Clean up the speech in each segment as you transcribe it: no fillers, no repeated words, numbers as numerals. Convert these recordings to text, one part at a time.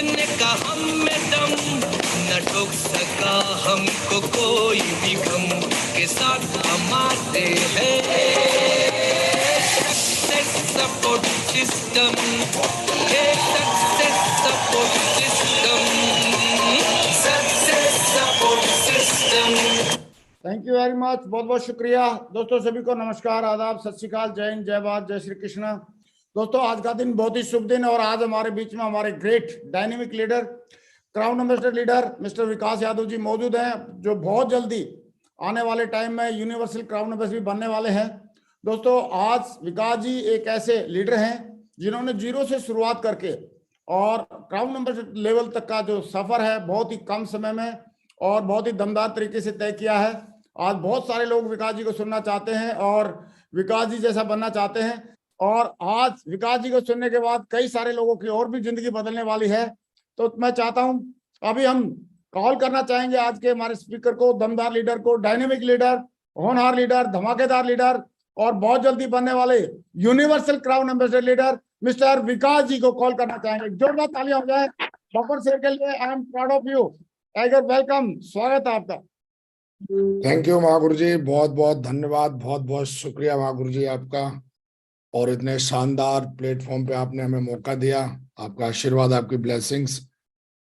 लड़ने का हम में दम, न ठोक सका हमको कोई भी गम, के साथ हम आते हैं। Success support system, success support system, success support system. Thank you very much, बहुत बहुत शुक्रिया दोस्तों। सभी को नमस्कार, आदाब, सत श्री अकाल, जय हिंद, जय भारत, जय श्री कृष्ण। दोस्तों आज का दिन बहुत ही शुभ दिन है और आज हमारे बीच में हमारे great dynamic leader, crown ambassador leader mister Vikas Yadav ji मौजूद हैं, जो बहुत जल्दी आने वाले टाइम में यूनिवर्सल क्राउन एम्बेसडर बनने वाले हैं। दोस्तों आज विकास जी एक ऐसे लीडर हैं जिन्होंने जीरो से शुरुआत करके और क्राउन एम्बेसडर लेवल तक का जो सफर है बहुत ही कम समय में और बहुत ही दमदार तरीके से तय किया है। आज बहुत सारे लोग विकास जी को सुनना चाहते हैं और विकास जी जैसा बनना चाहते हैं, और आज विकास जी को सुनने के बाद कई सारे लोगों की और भी जिंदगी बदलने वाली है। तो मैं चाहता हूं अभी हम कॉल करना चाहेंगे आज के हमारे स्पीकर को, दमदार लीडर को, डायनेमिक लीडर, होनहार लीडर, धमाकेदार लीडर और बहुत जल्दी बनने वाले universal crown ambassador leader mister Vikas ji को कॉल करना चाहेंगे। जोरदार तालियां हो जाए बफर शेर के लिए। I am proud of you tiger, welcome, स्वागत है आपका। थैंक यू महागुरु जी, बहुत बहुत धन्यवाद, बहुत बहुत शुक्रिया महागुरु जी आपका, और इतने शानदार प्लेटफॉर्म पे आपने हमें मौका दिया। आपका आशीर्वाद, आपकी ब्लेसिंग्स,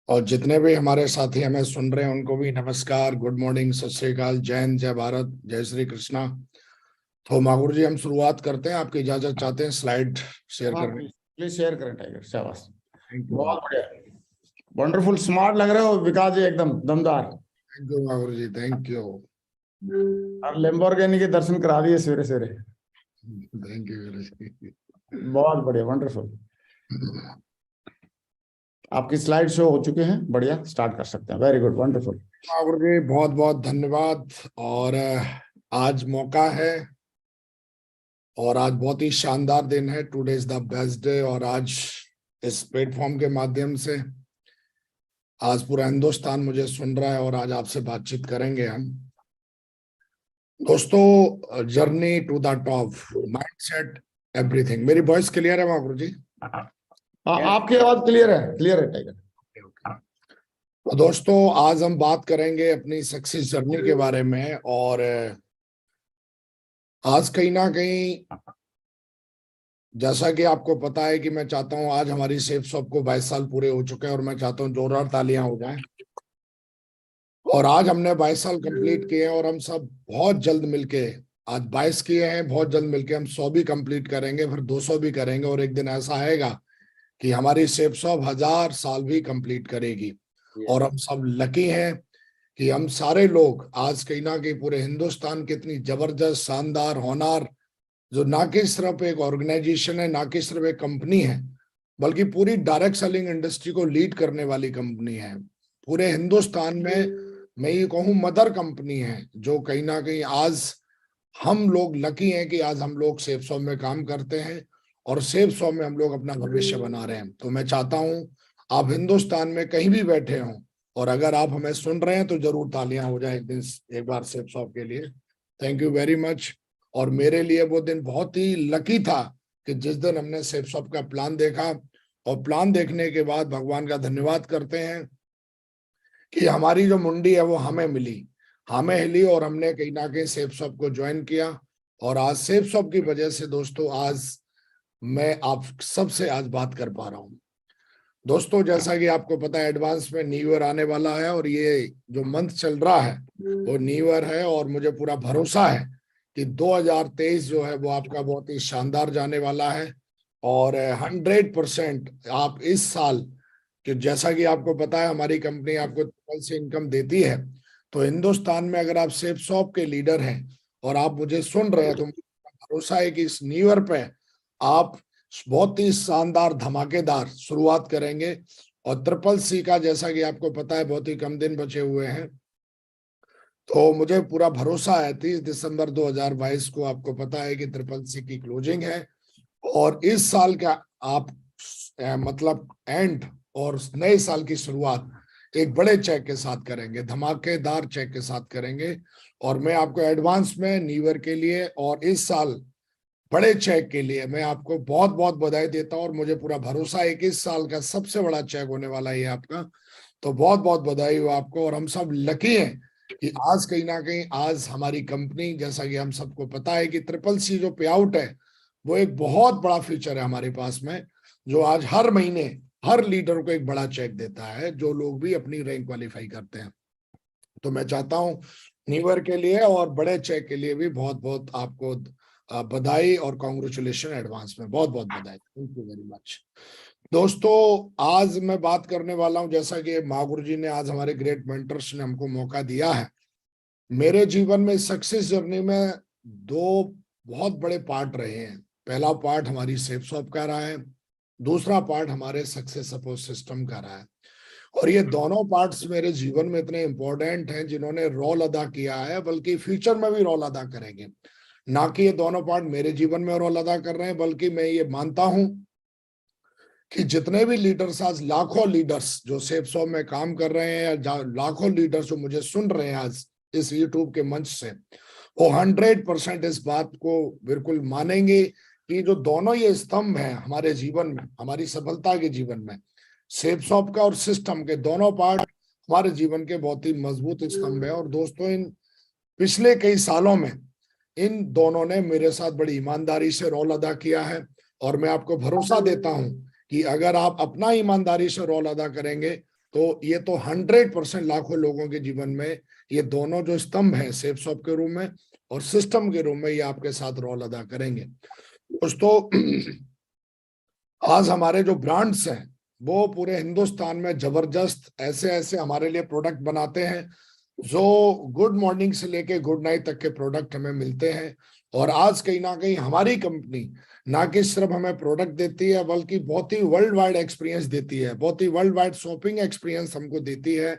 और जितने भी हमारे साथी हमें सुन रहे हैं उनको भी नमस्कार, गुड मॉर्निंग, सत श्री अकाल, जय हिंद, जय भारत, जय श्री कृष्णा। तो महागुरु जी हम शुरुआत करते हैं, आपकी इजाजत चाहते हैं स्लाइड शेयर करने। प्लीज शेयर करें टाइगर, शाबाश, थैंक यू, बहुत बढ़िया, वंडरफुल, स्मार्ट लग रहे हो विकास जी, एकदम दमदार। Thank you Mahaguru ji, thank you. और लैम्बोर्गिनी के दर्शन करा दिए सवेरे सवेरे, थैंक यू गुरु जी, बहुत बढ़िया, वंडरफुल। आपकी स्लाइड शो हो चुके हैं, बढ़िया, स्टार्ट कर सकते हैं। Very good, wonderful Mahaguru ji, बहुत बहुत धन्यवाद। और आज मौका है और आज बहुत ही शानदार दिन है, today is the best day. और आज इस प्लेटफॉर्म के माध्यम से आज पूरा हिंदुस्तान मुझे सुन रहा है और आज आपसे बातचीत करेंगे हम। दोस्तों, journey to the top, mindset, everything. मेरी वॉइस क्लियर है महागुरु जी? आपकी आवाज क्लियर है, क्लियर है टाइगर। तो दोस्तों आज हम बात करेंगे अपनी सक्सेस जर्नी के बारे में। और आज कहीं ना कहीं जैसा कि आपको पता है कि मैं चाहता हूं, आज हमारी सेफ शॉप को 22 साल पूरे हो चुके हैं और मैं चाहता हूं जोरदार तालियां हो जाएं। और आज हमने 22 साल कंप्लीट किए हैं और हम सब बहुत जल्द मिलके, आज 22 किए हैं, बहुत जल्द मिलके हम 100 भी कंप्लीट करेंगे, फिर 200 भी करेंगे, और एक दिन ऐसा आएगा कि हमारी सेफ शॉप 1000 साल भी कंप्लीट करेगी। और हम सब लकी हैं कि हम सारे लोग आज कहीं ना कहीं पूरे हिंदुस्तान की इतनी जबरदस्त, शानदार, होनहार, जो ना कि सिर्फ एक ऑर्गेनाइजेशन है, ना कि सिर्फ एक कंपनी है, बल्कि पूरी डायरेक्ट सेलिंग इंडस्ट्री को लीड करने वाली कंपनी है पूरे हिंदुस्तान में। मैं ये कहूँ मदर कंपनी है, जो कहीं ना कहीं आज हम लोग लकी हैं कि आज हम लोग सेफ शॉप में काम करते हैं और सेफ शॉप में हम लोग अपना भविष्य बना रहे हैं। तो मैं चाहता हूँ आप हिंदुस्तान में कहीं भी बैठे हों और अगर आप हमें सुन रहे हैं तो जरूर तालियां हो जाए एक बार सेफ शॉप के लिए। Thank you very much. और मेरे लिए वो दिन बहुत ही लकी था कि जिस दिन हमने सेफ शॉप का प्लान देखा, और प्लान देखने के बाद भगवान का धन्यवाद करते हैं कि हमारी जो मुंडी है वो हमें मिली, हमें हिली, और हमने कहीं ना कहीं सेफ शॉप को ज्वाइन किया। और आज सेफ शॉप की वजह से दोस्तों आज मैं आप सबसे आज बात कर पा रहा हूँ। दोस्तों जैसा कि आपको पता है, एडवांस में न्यू ईयर आने वाला है और ये जो मंथ चल रहा है वो न्यू ईयर है, और मुझे पूरा भरोसा है कि 2023 जो है वो आपका बहुत ही शानदार जाने वाला है। और 100% आप इस साल, कि जैसा कि आपको पता है हमारी कंपनी आपको ट्रिपल से इनकम देती है, तो हिंदुस्तान में अगर आप सेफ शॉप के लीडर हैं और आप मुझे सुन रहे हैं तो मुझे भरोसा है कि इस न्यू ईयर पे आप बहुत ही शानदार, धमाकेदार शुरुआत करेंगे। और ट्रिपल सी का, जैसा कि आपको पता है, बहुत ही कम दिन बचे हुए हैं, तो मुझे पूरा भरोसा है 30 दिसंबर 2022 को आपको पता है कि ट्रिपल सी की क्लोजिंग है। और इस साल का आप मतलब एंड और नए साल की शुरुआत एक बड़े चेक के साथ करेंगे, धमाकेदार चेक के साथ करेंगे। और मैं आपको एडवांस में न्यू ईयर के लिए और इस साल बड़े चेक के लिए मैं आपको बहुत बहुत बधाई देता हूं और मुझे पूरा भरोसा है कि इस साल का सबसे बड़ा चेक होने वाला है आपका। तो बहुत बहुत बधाई हो आपको। और हम सब लकी हैं कि आज कहीं ना कहीं आज हमारी कंपनी, जैसा कि हम सबको पता है कि CCC जो पे आउट है वो एक बहुत बड़ा फीचर है हमारे पास में, जो आज हर महीने हर लीडर को एक बड़ा चेक देता है जो लोग भी अपनी रैंक क्वालिफाई करते हैं। तो मैं चाहता हूं न्यू ईयर के लिए और बड़े चेक के लिए भी बहुत बहुत आपको बधाई और कॉन्ग्रेचुलेशन एडवांस में, बहुत बहुत बधाई। Thank you very much. दोस्तों आज मैं बात करने वाला हूं, जैसा कि महागुरु जी ने आज हमारे ग्रेट मेंटर्स ने हमको मौका दिया है। मेरे जीवन में सक्सेस जर्नी में दो बहुत बड़े पार्ट रहे हैं। पहला पार्ट हमारी सेफ शॉप का रहा है, दूसरा पार्ट हमारे सक्सेस सपोर्ट सिस्टम का रहा है। और ये दोनों पार्ट्स मेरे जीवन में इतने इंपॉर्टेंट हैं, जिन्होंने रोल अदा किया है, बल्कि फ्यूचर में भी रोल अदा करेंगे। ना कि ये दोनों पार्ट मेरे जीवन में रोल अदा कर रहे हैं, बल्कि मैं ये मानता हूं कि जितने भी लीडर्स, आज लाखों लीडर्स जो सेफ शॉप में काम कर रहे हैं, या लाखों लीडर्स जो मुझे सुन रहे हैं आज इस यूट्यूब के मंच से, वो 100% इस बात को बिल्कुल मानेंगे कि जो दोनों ये स्तंभ हैं हमारे जीवन में, हमारी सफलता के जीवन में, सेफ शॉप का और सिस्टम के दोनों पार्ट हमारे जीवन के बहुत ही मजबूत स्तंभ है। और दोस्तों इन पिछले कई सालों में इन दोनों ने मेरे साथ बड़ी ईमानदारी से रोल अदा किया है। और मैं आपको भरोसा देता हूं कि अगर आप अपना ईमानदारी से रोल अदा करेंगे तो ये तो 100% लाखों लोगों के जीवन में ये दोनों जो स्तंभ हैं, सेफ शॉप के रूप में और सिस्टम के रूप में, ये आपके साथ रोल अदा करेंगे। दोस्तों आज हमारे जो ब्रांड्स हैं वो पूरे हिंदुस्तान में जबरदस्त ऐसे ऐसे हमारे लिए प्रोडक्ट बनाते हैं, जो गुड मॉर्निंग से लेके गुड नाइट तक के प्रोडक्ट हमें मिलते हैं। और आज कहीं ना कहीं हमारी कंपनी ना कि सिर्फ हमें प्रोडक्ट देती है, बल्कि बहुत ही वर्ल्ड वाइड एक्सपीरियंस देती है, बहुत ही वर्ल्ड वाइड शॉपिंग एक्सपीरियंस हमको देती है।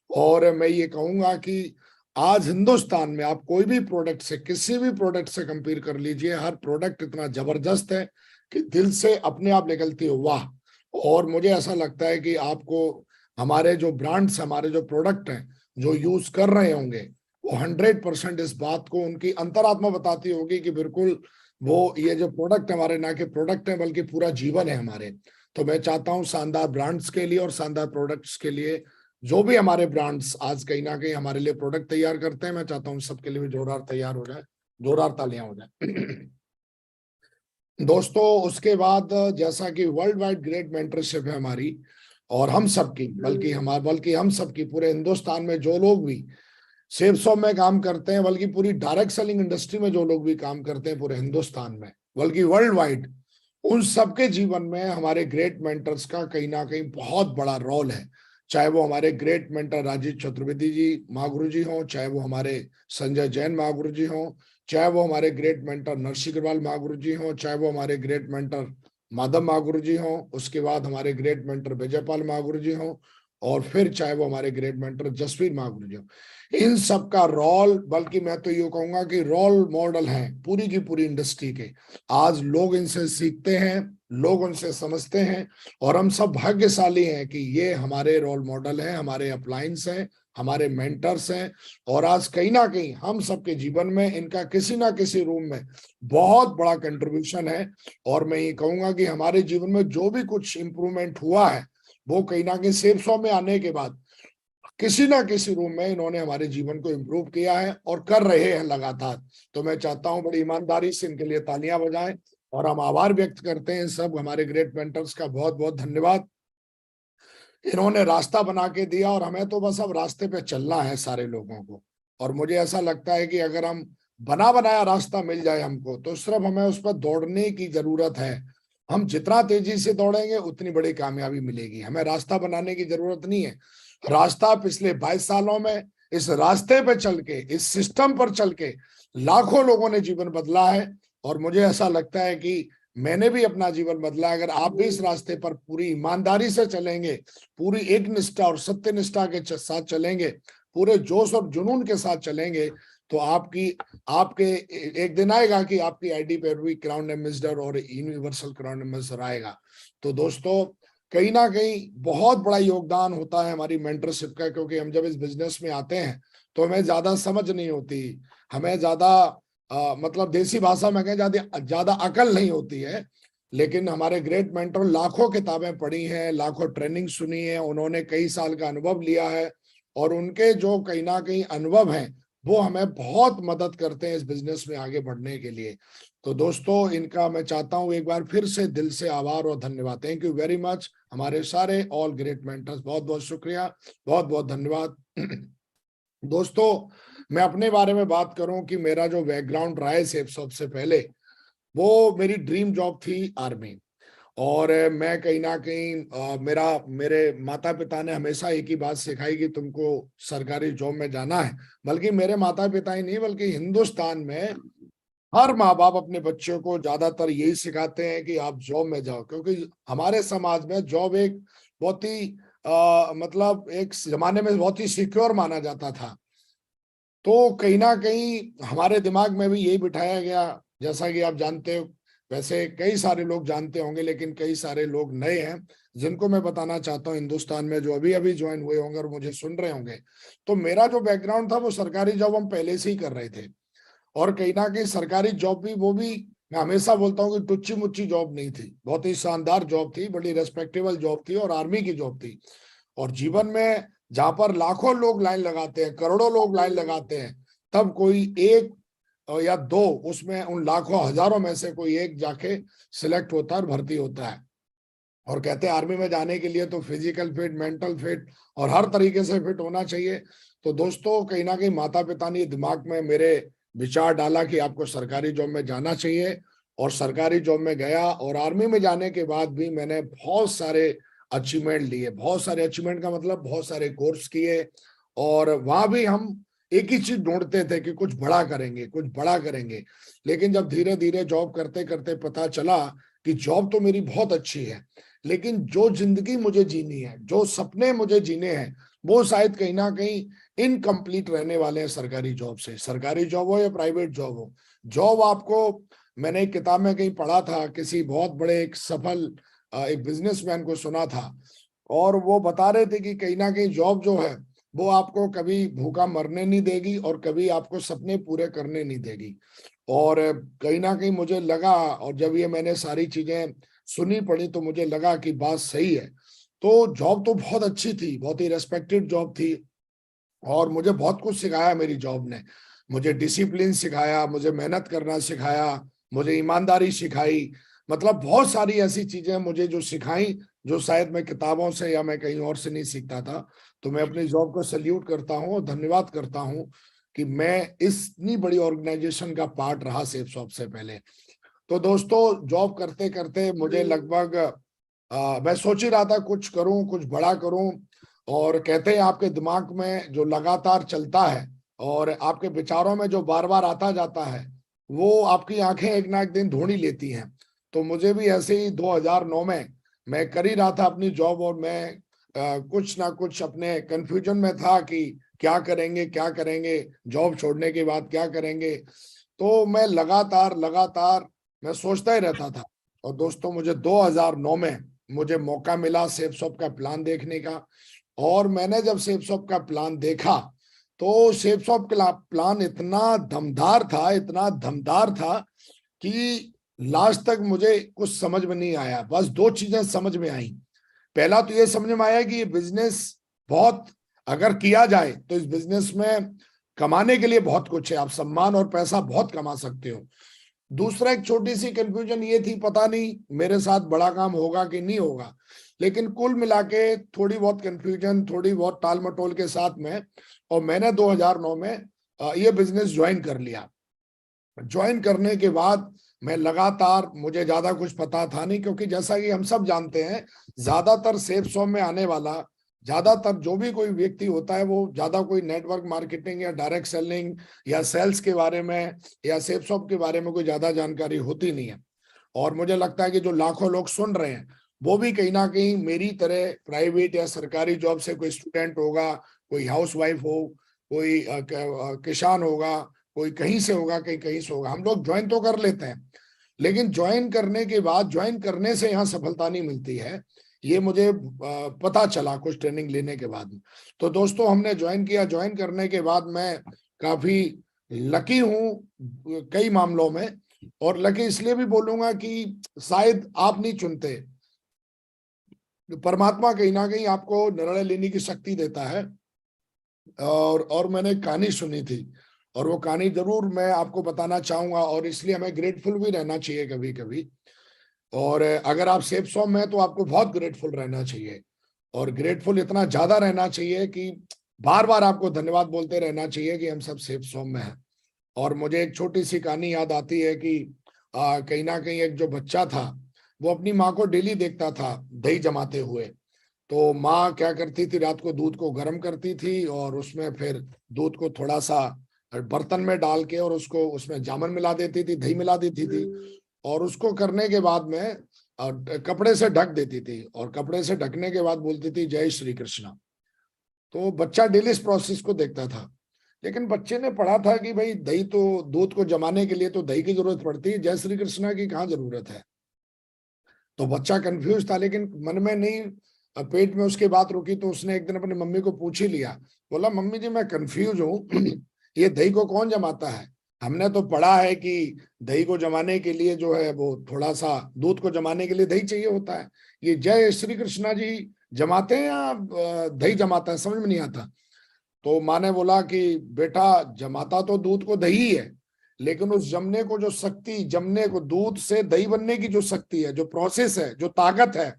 और मैं ये कहूंगा कि आज हिंदुस्तान में आप कोई भी प्रोडक्ट से, किसी भी प्रोडक्ट से कंपेयर कर लीजिए, हर प्रोडक्ट इतना जबरदस्त है कि दिल से अपने आप निकलती हो वाह। और मुझे ऐसा लगता है कि आपको हमारे जो ब्रांड्स, हमारे जो प्रोडक्ट हैं जो यूज कर रहे होंगे, वो 100% इस बात को उनकी अंतरात्मा बताती होगी कि बिल्कुल वो ये जो प्रोडक्ट हमारे ना के प्रोडक्ट है बल्कि पूरा जीवन है हमारे। तो मैं चाहता हूं शानदार ब्रांड्स के लिए और शानदार प्रोडक्ट्स के लिए जो भी हमारे ब्रांड्स आज कहीं ना कहीं हमारे लिए प्रोडक्ट तैयार करते हैं, मैं चाहता हूं सबके लिए भी जोरदार तैयार हो जाए, जोरदार तालियां हो जाए। दोस्तों उसके बाद जैसा कि वर्ल्ड वाइड ग्रेट मेंटरशिप है हमारी, और हम सबकी, बल्कि हम सबकी पूरे हिंदुस्तान में जो लोग भी सेफ शॉप में काम करते हैं, बल्कि पूरी डायरेक्ट सेलिंग इंडस्ट्री में जो लोग भी काम करते हैं पूरे हिंदुस्तान में, बल्कि वर्ल्ड वाइड, उन सबके जीवन में हमारे ग्रेट मेंटर्स का कहीं ना कहीं बहुत बड़ा रोल है। चाहे वो हमारे ग्रेट मेंटर राजीव चतुर्वेदी जी महागुरु जी हों, चाहे वो हमारे संजय जैन महागुरु जी हों, चाहे वो हमारे ग्रेट मेंटर नरसी अग्रवाल महागुरु जी हों, चाहे वो हमारे ग्रेट मेंटर माधव महागुरु जी हों, उसके बाद हमारे ग्रेट मेंटर विजयपाल महागुरु जी हों, और फिर चाहे वो हमारे ग्रेट मेंटर जसवीर महागुरु जी हों। इन सब का रोल, बल्कि मैं तो ये कहूंगा कि रोल मॉडल हैं पूरी की पूरी इंडस्ट्री के। आज लोग इनसे सीखते हैं, लोग उनसे समझते हैं, और हम सब भाग्यशाली हैं कि ये हमारे रोल मॉडल हैं, हमारे अपलाइंस हैं, हमारे मेंटर्स हैं। और आज कहीं ना कहीं हम सबके जीवन में इनका किसी ना किसी रूप में बहुत बड़ा कंट्रीब्यूशन है। और मैं ये कहूंगा कि हमारे जीवन में जो भी कुछ इंप्रूवमेंट हुआ है वो कहीं ना कहीं सेफ शॉप में आने के बाद किसी ना किसी रूप में इन्होंने हमारे जीवन को इम्प्रूव किया है और कर रहे हैं लगातार। तो मैं चाहता हूं बड़ी ईमानदारी से इनके लिए तालियां बजाएं और हम आभार व्यक्त करते हैं सब हमारे ग्रेट मेंटर्स का। बहुत बहुत धन्यवाद, इन्होंने रास्ता बना के दिया और हमें तो बस अब रास्ते पे चलना है सारे लोगों को। और मुझे ऐसा लगता है कि अगर हम बना बनाया रास्ता मिल जाए हमको, तो सिर्फ हमें उस पर दौड़ने की जरूरत है। हम जितना तेजी से दौड़ेंगे उतनी बड़ी कामयाबी मिलेगी, हमें रास्ता बनाने की जरूरत नहीं है। रास्ता पिछले 22 सालों में इस रास्ते पे चल के, इस सिस्टम पर चल के लाखों लोगों ने जीवन बदला है। और मुझे ऐसा लगता है कि मैंने भी अपना जीवन बदला। अगर आप भी इस रास्ते पर पूरी ईमानदारी से चलेंगे, पूरी एक निष्ठा और सत्य निष्ठा के साथ चलेंगे, पूरे जोश और जुनून के साथ चलेंगे, तो आपके एक दिन आएगा कि आपकी आईडी पे भी क्राउन एम्बेसडर और यूनिवर्सल क्राउन एम्बेसडर आएगा। तो दोस्तों कहीं ना कहीं बहुत बड़ा योगदान होता है हमारी मेंटरशिप का, क्योंकि हम जब इस बिजनेस में आते हैं तो हमें ज्यादा समझ नहीं होती, हमें ज्यादा मतलब देसी भाषा में कहें ज्यादा अकल नहीं होती है, लेकिन हमारे ग्रेट मेंटर लाखों किताबें पढ़ी हैं, लाखों ट्रेनिंग सुनी है, उन्होंने कई साल का अनुभव लिया है, और उनके जो कहीं ना कहीं अनुभव हैं वो हमें बहुत मदद करते हैं इस बिजनेस में आगे बढ़ने के लिए। तो दोस्तों, इनका मैं चाहता हूं एक बार फिर से दिल से आभार और धन्यवाद। थैंक यू वेरी मच हमारे सारे ऑल ग्रेट मेंटर्स, बहुत बहुत शुक्रिया, बहुत बहुत धन्यवाद। दोस्तों, मैं अपने बारे में बात करूं कि मेरा जो बैकग्राउंड रहा है सबसे पहले, वो मेरी ड्रीम जॉब थी आर्मी। और मैं कहीं ना कहीं मेरे माता पिता ने हमेशा एक ही बात सिखाई कि तुमको सरकारी जॉब में जाना है। बल्कि मेरे माता पिता ही नहीं, बल्कि हिंदुस्तान में हर माँ बाप अपने बच्चों को ज्यादातर यही सिखाते हैं कि आप जॉब में जाओ, क्योंकि हमारे समाज में जॉब एक बहुत ही मतलब एक जमाने में बहुत ही सिक्योर माना जाता था। तो कहीं ना कहीं हमारे दिमाग में भी यही बिठाया गया। जैसा कि आप जानते हो, वैसे कई सारे लोग जानते होंगे, लेकिन कई सारे लोग नए हैं जिनको मैं बताना चाहता हूँ, हिंदुस्तान में जो अभी अभी ज्वाइन हुए होंगे और मुझे सुन रहे होंगे। तो मेरा जो बैकग्राउंड था वो सरकारी जॉब हम पहले से ही कर रहे थे। और कहीं ना कहीं सरकारी जॉब भी, वो भी मैं हमेशा बोलता हूँ कि टुच्ची मुच्ची जॉब नहीं थी, बहुत ही शानदार जॉब थी, बड़ी रेस्पेक्टेबल जॉब थी और आर्मी की जॉब थी। और जीवन में जहां पर लाखों लोग लाइन लगाते हैं, करोड़ों लोग लाइन लगाते हैं, तब कोई एक या दो उसमें उन लाखों हजारों में से कोई एक जाके सिलेक्ट होता है और भर्ती होता है। और कहते हैं आर्मी में जाने के लिए तो फिजिकल फिट, मेंटल फिट और हर तरीके से फिट होना चाहिए। तो दोस्तों, कहीं ना कहीं माता पिता ने दिमाग में मेरे विचार डाला कि आपको सरकारी जॉब में जाना चाहिए, और सरकारी जॉब में गया। और आर्मी में जाने के बाद भी मैंने बहुत सारे अचीवमेंट लिए, बहुत सारे अचीवमेंट का मतलब बहुत सारे कोर्स किए। और वहां भी हम एक ही चीज ढूंढते थे कि कुछ बड़ा करेंगे, कुछ बड़ा करेंगे। लेकिन जब धीरे धीरे जॉब करते करते पता चला कि जॉब तो मेरी बहुत अच्छी है, लेकिन जो जिंदगी मुझे जीनी है, जो सपने मुझे जीने हैं, वो शायद कहीं ना कहीं इनकम्प्लीट रहने वाले हैं सरकारी जॉब से। सरकारी जॉब हो या प्राइवेट जॉब हो, जॉब आपको, मैंने एक किताब में कहीं पढ़ा था, किसी बहुत बड़े एक सफल एक बिजनेसमैन को सुना था, और वो बता रहे थे कि कहीं ना कहीं जॉब जो है वो आपको कभी भूखा मरने नहीं देगी और कभी आपको सपने पूरे करने नहीं देगी। और कहीं ना कहीं मुझे लगा, और जब ये मैंने सारी चीजें सुनी पड़ी तो मुझे लगा कि बात सही है। तो जॉब तो बहुत अच्छी थी, बहुत ही रेस्पेक्टेड जॉब थी, और मुझे बहुत कुछ सिखाया मेरी जॉब ने। मुझे डिसिप्लिन सिखाया, मुझे मेहनत करना सिखाया, मुझे ईमानदारी सिखाई। मतलब बहुत सारी ऐसी चीजें मुझे जो सिखाई, जो शायद मैं किताबों से या मैं कहीं और से नहीं सीखता था। तो मैं अपनी जॉब को सल्यूट करता हूँ और धन्यवाद करता हूँ कि मैं इतनी बड़ी ऑर्गेनाइजेशन का पार्ट रहा सेफ शॉप से पहले। तो दोस्तों, जॉब करते करते मुझे लगभग मैं सोच ही रहा था कुछ करूं, कुछ बड़ा करूं। और कहते हैं आपके दिमाग में जो लगातार चलता है और आपके विचारों में जो बार बार आता जाता है, वो आपकी आंखें एक ना एक दिन ढूंढ ही लेती हैं। तो मुझे भी ऐसे ही 2009 में मैं कर ही रहा था अपनी जॉब, और मैं कुछ ना कुछ अपने कंफ्यूजन में था कि क्या करेंगे, क्या करेंगे, जॉब छोड़ने के बाद क्या करेंगे। तो मैं लगातार लगातार मैं सोचता ही रहता था। और दोस्तों, मुझे 2009 में मुझे मौका मिला सेफ शॉप का प्लान देखने का। और मैंने जब सेफ शॉप का प्लान देखा, तो सेफ शॉप का प्लान इतना दमदार था, इतना दमदार था कि लास्ट तक मुझे कुछ समझ में नहीं आया। बस दो चीजें समझ में आई। पहला तो ये समझ में आया कि ये बिजनेस बहुत, अगर किया जाए तो इस बिजनेस में कमाने के लिए बहुत कुछ है, आप सम्मान और पैसा बहुत कमा सकते हो। दूसरा, एक छोटी सी कंफ्यूजन ये थी, पता नहीं मेरे साथ बड़ा काम होगा कि नहीं होगा। लेकिन कुल मिला के थोड़ी बहुत कंफ्यूजन, थोड़ी बहुत टाल मटोल के साथ में, और मैंने 2009 में ये बिजनेस ज्वाइन कर लिया। ज्वाइन करने के बाद मैं लगातार, मुझे ज्यादा कुछ पता था नहीं, क्योंकि जैसा कि हम सब जानते हैं, ज्यादातर सेफ शॉप में आने वाला, ज्यादातर जो भी कोई व्यक्ति होता है, वो ज्यादा कोई नेटवर्क मार्केटिंग या डायरेक्ट सेलिंग या सेल्स के बारे में या सेफ शॉप के बारे में कोई ज्यादा जानकारी होती नहीं है। और मुझे लगता है कि जो लाखों लोग सुन रहे हैं, वो भी कहीं ना कहीं मेरी तरह प्राइवेट या सरकारी जॉब से कोई स्टूडेंट होगा, कोई हाउस वाइफ हो, कोई किसान होगा, कोई कहीं से होगा, कहीं कहीं से होगा। हम लोग ज्वाइन तो कर लेते हैं, लेकिन ज्वाइन करने के बाद, ज्वाइन करने से यहाँ सफलता नहीं मिलती है। ये मुझे पता चला कुछ ट्रेनिंग लेने के बाद। तो दोस्तों, हमने ज्वाइन किया। ज्वाइन करने के बाद मैं काफी लकी हूं कई मामलों में, और लकी इसलिए भी बोलूंगा कि शायद आप नहीं चुनते, परमात्मा कहीं ना कहीं आपको निर्णय लेने की शक्ति देता है। और मैंने एक कहानी सुनी थी, और वो कहानी जरूर मैं आपको बताना चाहूंगा, और इसलिए हमें ग्रेटफुल भी रहना चाहिए कभी कभी। और अगर आप सेफ सॉम में हैं तो आपको बहुत ग्रेटफुल रहना चाहिए, और ग्रेटफुल इतना ज्यादा रहना चाहिए कि बार बार आपको धन्यवाद बोलते रहना चाहिए कि हम सब सेफ सॉम में हैं। और मुझे एक छोटी सी कहानी याद आती है कि कहीं ना कहीं एक जो बच्चा था वो अपनी माँ को डेली देखता था दही जमाते हुए। तो माँ क्या करती थी, रात को दूध को गर्म करती थी और उसमें फिर दूध को थोड़ा सा बर्तन में डाल के और उसको उसमें जामन मिला देती थी, दही मिला देती थी, और उसको करने के बाद में कपड़े से ढक देती थी, और कपड़े से ढकने के बाद बोलती थी जय श्री कृष्णा। तो बच्चा डेली इस प्रोसेस को देखता था, लेकिन बच्चे ने पढ़ा था कि भाई दही तो, दूध को जमाने के लिए तो दही की जरूरत पड़ती है, जय श्री कृष्णा की कहाँ जरूरत है। तो बच्चा कंफ्यूज था, लेकिन मन में नहीं, पेट में उसकी बात रुकी। तो उसने एक दिन अपनी मम्मी को पूछ ही लिया, बोला मम्मी जी मैं कंफ्यूज हूँ ये दही को कौन जमाता है? हमने तो पढ़ा है कि दही को जमाने के लिए जो है वो थोड़ा सा, दूध को जमाने के लिए दही चाहिए होता है, ये जय श्री कृष्णा जी जमाते हैं या दही जमाता है, समझ में नहीं आता। तो माँ ने बोला कि बेटा जमाता तो दूध को दही है, लेकिन उस जमने को जो शक्ति, जमने को दूध से दही बनने की जो शक्ति है, जो प्रोसेस है, जो ताकत है,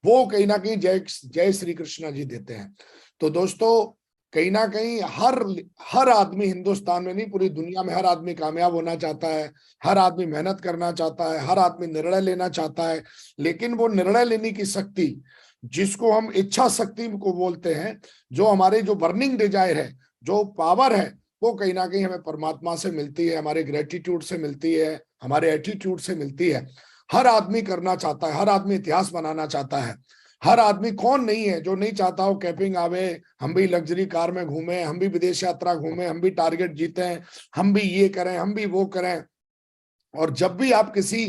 वो कहीं ना कहीं जय जय श्री कृष्णा जी देते हैं। तो दोस्तों कहीं ना कहीं हर आदमी, हिंदुस्तान में नहीं पूरी दुनिया में हर आदमी कामयाब होना चाहता है, हर आदमी मेहनत करना चाहता है, हर आदमी निर्णय लेना चाहता है, लेकिन वो निर्णय लेने की शक्ति जिसको हम इच्छा शक्ति को बोलते हैं, जो हमारे जो बर्निंग डिजायर है, जो पावर है, वो कहीं ना कहीं हमें परमात्मा से मिलती है, हमारे ग्रेटिट्यूड से मिलती है, हमारे एटीट्यूड से मिलती है। हर आदमी करना चाहता है, हर आदमी इतिहास बनाना चाहता है। हर आदमी कौन नहीं है जो नहीं चाहता हो कैपिंग आवे, हम भी लग्जरी कार में घूमे, हम भी विदेश यात्रा घूमे, हम भी टारगेट जीते, हम भी ये करें, हम भी वो करें। और जब भी आप किसी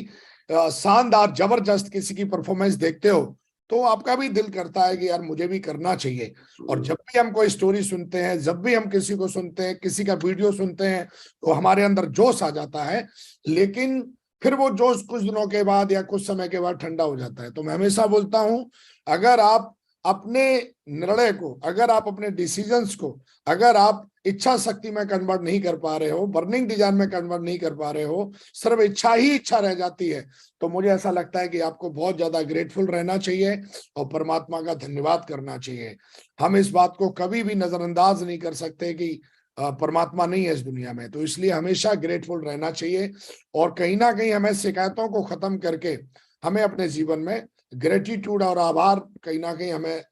शानदार जबरदस्त किसी की परफॉर्मेंस देखते हो तो आपका भी दिल करता है कि यार मुझे भी करना चाहिए। और जब भी हम कोई स्टोरी सुनते हैं, जब भी हम किसी को सुनते हैं, किसी का वीडियो सुनते हैं, तो हमारे अंदर जोश आ जाता है, लेकिन फिर वो जोश कुछ दिनों के बाद या कुछ समय के बाद ठंडा हो जाता है। तो मैं हमेशा बोलता हूं, अगर आप अपने निर्णय को, अगर आप अपने डिसीजंस को, अगर आप इच्छा शक्ति में कन्वर्ट नहीं कर पा रहे हो, बर्निंग डिजाइन में कन्वर्ट नहीं कर पा रहे हो, सिर्फ इच्छा ही इच्छा रह जाती है, तो मुझे ऐसा लगता है कि आपको बहुत ज्यादा ग्रेटफुल रहना चाहिए और परमात्मा का धन्यवाद करना चाहिए। हम इस बात को कभी भी नजरअंदाज नहीं कर सकते कि परमात्मा नहीं है इस दुनिया में, तो इसलिए हमेशा ग्रेटफुल रहना चाहिए। और कहीं ना कहीं हमें शिकायतों को खत्म करके हमें अपने जीवन में ग्रेटिट्यूड और आभार कहीं ना कहीं हमें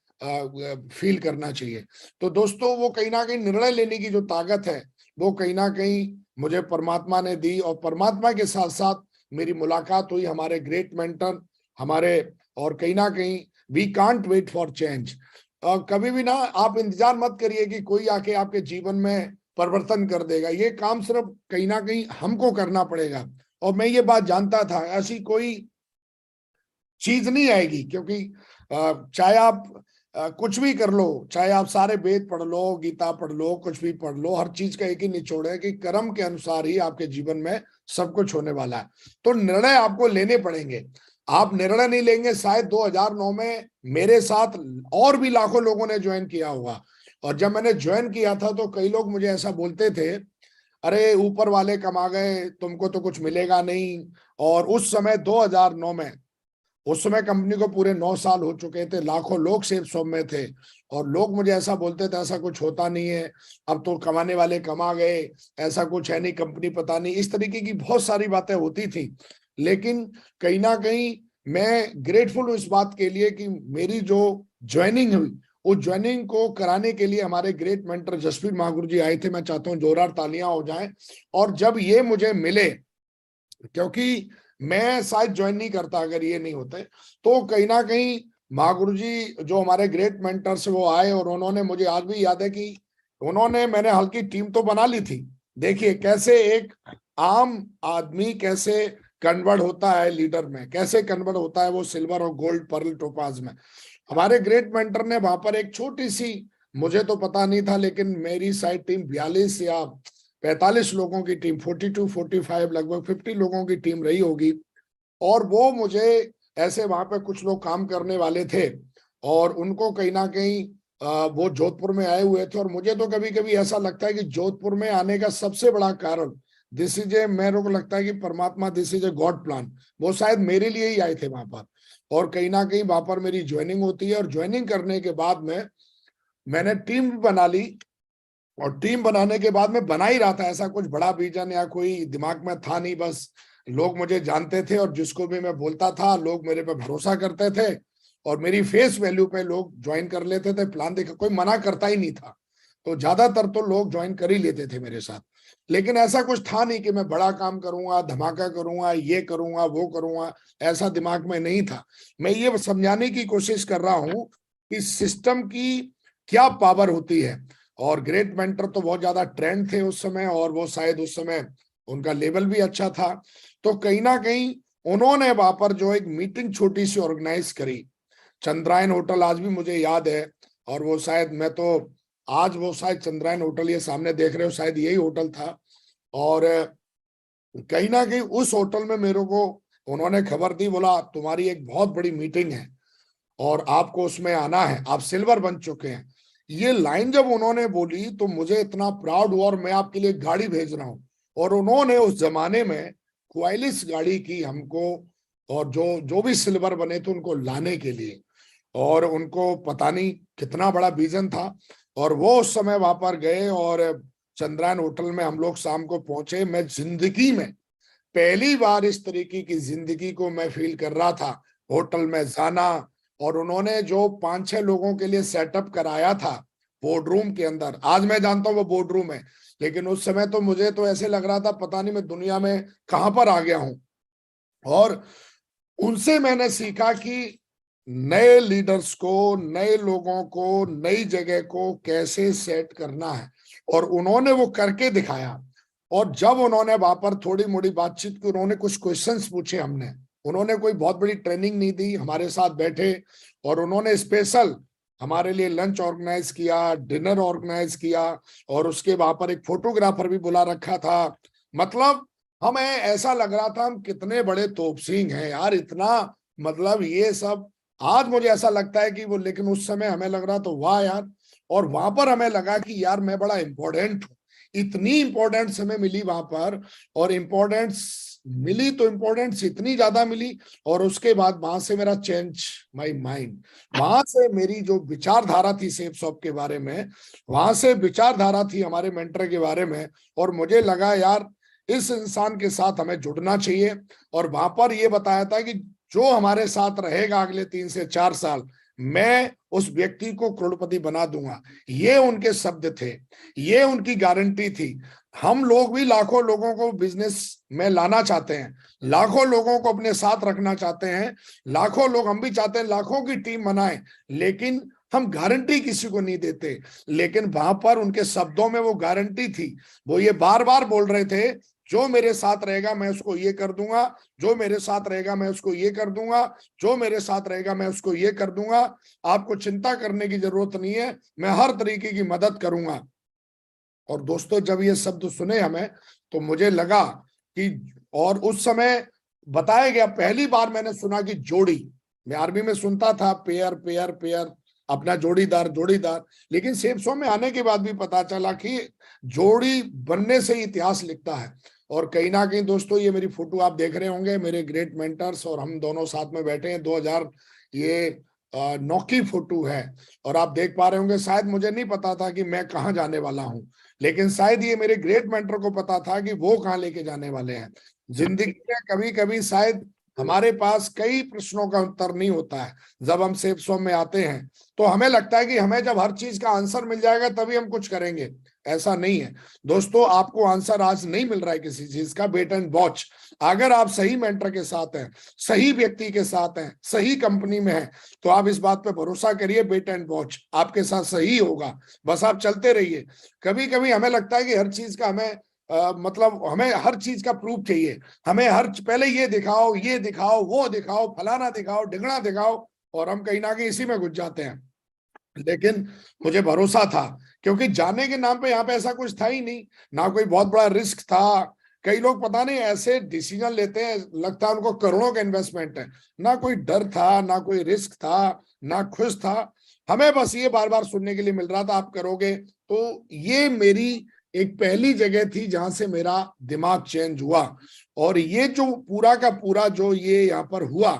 फील करना चाहिए। तो दोस्तों वो कहीं ना कहीं निर्णय लेने की जो ताकत है वो कहीं ना कहीं मुझे परमात्मा ने दी, और परमात्मा के साथ साथ मेरी मुलाकात हुई हमारे ग्रेट मेंटर हमारे, और कहीं ना कहीं we can't wait for change. कभी भी ना आप इंतजार मत करिए कि कोई आके आपके जीवन में परिवर्तन कर देगा, ये काम सिर्फ कहीं ना कहीं हमको करना पड़ेगा। और मैं ये बात जानता था, ऐसी कोई चीज नहीं आएगी, क्योंकि चाहे आप कुछ भी कर लो, चाहे आप सारे वेद पढ़ लो, गीता पढ़ लो, कुछ भी पढ़ लो, हर चीज का एक ही निचोड़ है कि कर्म के अनुसार ही आपके जीवन में सब कुछ होने वाला है। तो निर्णय आपको लेने पड़ेंगे। आप निर्णय नहीं लेंगे, शायद 2009 में मेरे साथ और भी लाखों लोगों ने ज्वाइन किया होगा, और जब मैंने ज्वाइन किया था तो कई लोग मुझे ऐसा बोलते थे, अरे ऊपर वाले कमा गए, तुमको तो कुछ मिलेगा नहीं। और उस समय 2009 में, उस समय कंपनी को पूरे 9 साल हो चुके थे, लाखों लोग सेफ सॉम में थे, और लोग मुझे ऐसा बोलते थे ऐसा कुछ होता नहीं है, अब तो कमाने वाले कमा गए, ऐसा कुछ है नहीं, कंपनी पता नहीं, इस तरीके की बहुत सारी बातें होती थी। लेकिन कहीं ना कहीं मैं ग्रेटफुल हूँ इस बात के लिए कि मेरी जो ज्वाइनिंग हुई, उस ज्वाइनिंग को कराने के लिए हमारे ग्रेट मेंटर जसवीर महागुरु जी आए थे। मैं चाहता हूँ जोरदार तालियां हो जाएं। और जब ये मुझे मिले, क्योंकि मैं शायद ज्वाइन नहीं करता अगर ये नहीं होते, तो कहीं ना कहीं महागुरु जी जो हमारे ग्रेट मेंटर से वो आए, और उन्होंने, मुझे आज भी याद है कि उन्होंने, मैंने हल्की टीम तो बना ली थी। देखिए कैसे एक आम आदमी कैसे कन्वर्ट होता है लीडर में, कैसे कन्वर्ट होता है वो सिल्वर और गोल्ड पर्ल टोपाज में। हमारे ग्रेट मेंटर ने वहां पर एक छोटी सी, मुझे तो पता नहीं था, लेकिन मेरी साइड टीम 42 या 45 लोगों की टीम, 42 45 लगभग 50 लोगों की टीम रही होगी। और वो मुझे ऐसे, वहां पे कुछ लोग काम करने वाले थे और उनको कहीं ना कहीं वो जोधपुर में आए हुए थे। और मुझे तो कभी कभी ऐसा लगता है कि जोधपुर में आने का सबसे बड़ा कारण, दिस इज ए, मेरे को लगता है कि परमात्मा, this is a god plan, वो शायद मेरे लिए ही आए थे वहां पर। और कहीं ना कहीं वहां पर मेरी ज्वाइनिंग होती है और ज्वाइनिंग करने के बाद में मैंने टीम भी बना ली। और टीम बनाने के बाद में बना ही रहा था, ऐसा कुछ बड़ा विजन या कोई दिमाग में था नहीं, बस लोग मुझे जानते थे और जिसको भी मैं बोलता था लोग मेरे पे भरोसा करते थे और मेरी फेस वैल्यू पे लोग ज्वाइन कर लेते थे। प्लान देखा, कोई मना करता ही नहीं था, तो ज्यादातर तो लोग ज्वाइन कर ही लेते थे मेरे साथ। लेकिन ऐसा कुछ था नहीं कि मैं बड़ा काम करूंगा, धमाका करूंगा, ये करूंगा वो करूंगा, ऐसा दिमाग में नहीं था। मैं ये समझाने की कोशिश कर रहा हूं कि सिस्टम की क्या पावर होती है। और ग्रेट मेंटर तो बहुत ज्यादा ट्रेंड थे उस समय, और वो शायद उस समय उनका लेवल भी अच्छा था। तो कहीं ना कहीं उन्होंने वहां पर जो एक मीटिंग छोटी सी ऑर्गेनाइज करी, चंद्रायन होटल आज भी मुझे याद है। और वो शायद, मैं तो आज वो शायद चंद्रायन होटल ये सामने देख रहे हो, शायद यही होटल था। और कहीं ना कहीं उस होटल में मेरे को उन्होंने खबर दी, बोला तुम्हारी एक बहुत बड़ी मीटिंग है और आपको उसमें आना है, आप सिल्वर बन चुके हैं। ये लाइन जब उन्होंने बोली तो मुझे इतना प्राउड हुआ, और मैं आपके लिए गाड़ी भेज रहा हूं। और उन्होंने उस जमाने में क्वालिस गाड़ी की हमको, और जो जो भी सिल्वर बने थे उनको लाने के लिए, और उनको पता नहीं कितना बड़ा विजन था। और वो उस समय वहां पर गए और चंद्रायन होटल में हम लोग शाम को पहुंचे। मैं जिंदगी में पहली बार इस तरीके की जिंदगी को मैं फील कर रहा था, होटल में जाना। और उन्होंने जो 5-6 लोगों के लिए सेटअप कराया था बोर्ड रूम के अंदर, आज मैं जानता हूँ वो बोर्ड रूम है, लेकिन उस समय तो मुझे तो ऐसे लग रहा था पता नहीं मैं दुनिया में कहां पर आ गया हूं। और उनसे मैंने सीखा कि नए लीडर्स को, नए लोगों को, नई जगह को कैसे सेट करना है, और उन्होंने वो करके दिखाया। और जब उन्होंने वहां पर थोड़ी मोड़ी बातचीत की, उन्होंने कुछ क्वेश्चंस पूछे हमने, उन्होंने कोई बहुत बड़ी ट्रेनिंग नहीं दी, हमारे साथ बैठे और उन्होंने स्पेशल हमारे लिए लंच ऑर्गेनाइज किया, डिनर ऑर्गेनाइज किया, और उसके वहां पर एक फोटोग्राफर भी बुला रखा था। मतलब हमें ऐसा लग रहा था हम कितने बड़े तोपसिंह हैं यार, इतना मतलब ये सब। आज मुझे ऐसा लगता है कि वो, लेकिन उस समय हमें लग रहा तो वाह यार। और वहां पर हमें लगा कि यार मैं बड़ा इंपॉर्टेंट हूँ, इतनी इंपॉर्टेंस हमें मिली वहां पर। और इंपॉर्टेंस मिली तो इंपॉर्टेंस इतनी ज्यादा मिली, और उसके बाद वहां से मेरा चेंज माय माइंड, वहां से मेरी जो विचारधारा थी सेफ शॉप के बारे में, वहां से विचारधारा थी हमारे मेंटर के बारे में। और मुझे लगा यार इस इंसान के साथ हमें जुड़ना चाहिए। और वहां पर ये बताया था कि जो हमारे साथ रहेगा अगले 3 से 4 साल, मैं उस व्यक्ति को करोड़पति बना दूंगा। ये उनके शब्द थे, ये उनकी गारंटी थी। हम लोग भी लाखों लोगों को बिजनेस में लाना चाहते हैं, लाखों लोगों को अपने साथ रखना चाहते हैं, लाखों लोग, हम भी चाहते हैं लाखों की टीम बनाएं, लेकिन हम गारंटी किसी को नहीं देते। लेकिन वहां पर उनके शब्दों में वो गारंटी थी। वो ये बार बार बोल रहे थे, जो मेरे साथ रहेगा मैं उसको ये कर दूंगा, जो मेरे साथ रहेगा मैं उसको ये कर दूंगा, जो मेरे साथ रहेगा मैं उसको ये कर दूंगा। आपको चिंता करने की जरूरत नहीं है, मैं हर तरीके की मदद करूंगा। और दोस्तों जब ये शब्द सुने हमें, तो मुझे लगा कि, और उस समय बताया गया, पहली बार मैंने सुना कि जोड़ी, मैं आर्मी में सुनता था पेयर पेयर पेयर, अपना जोड़ीदार जोड़ीदार, लेकिन सेफ शो में आने के बाद भी पता चला कि जोड़ी बनने से ही इतिहास लिखता है। और कहीं ना कहीं दोस्तों, ये मेरी फोटो आप देख रहे होंगे, मेरे ग्रेट मेंटर्स और हम दोनों साथ में बैठे हैं, 2000 ये 9 की फोटो है। और आप देख पा रहे होंगे, शायद मुझे नहीं पता था कि मैं कहाँ जाने वाला हूँ, लेकिन शायद ये मेरे ग्रेट मेंटर को पता था कि वो कहाँ लेके जाने वाले हैं। जिंदगी में कभी कभी शायद हमारे पास कई प्रश्नों का उत्तर नहीं होता है। जब हम सेफ जोन में आते हैं तो हमें लगता है कि हमें जब हर चीज का आंसर मिल जाएगा तभी हम कुछ करेंगे, ऐसा नहीं है दोस्तों। आपको आंसर आज नहीं मिल रहा है किसी चीज का, वेट एंड वॉच। अगर आप सही मेंटर के साथ हैं, सही व्यक्ति के साथ हैं, सही कंपनी में हैं, तो आप इस बात पे भरोसा करिए, वेट एंड वॉच आपके साथ सही होगा। बस आप चलते रहिए। कभी कभी हमें लगता है कि हर चीज का हमें मतलब हमें हर चीज का प्रूफ चाहिए, हमें हर पहले ये दिखाओ वो दिखाओ, फलाना दिखाओ, ढिंगना दिखाओ, और हम कहीं ना कहीं इसी में घुस जाते हैं। लेकिन मुझे भरोसा था, क्योंकि जाने के नाम पे यहाँ पे ऐसा कुछ था ही नहीं, ना कोई बहुत बड़ा रिस्क था। कई लोग पता नहीं ऐसे डिसीजन लेते हैं, लगता है उनको करोड़ों का इन्वेस्टमेंट है। ना कोई डर था, ना कोई रिस्क था, ना खुश था। हमें बस ये बार बार सुनने के लिए मिल रहा था आप करोगे। तो ये मेरी एक पहली जगह थी जहां से मेरा दिमाग चेंज हुआ। और ये जो पूरा का पूरा जो ये यहाँ पर हुआ,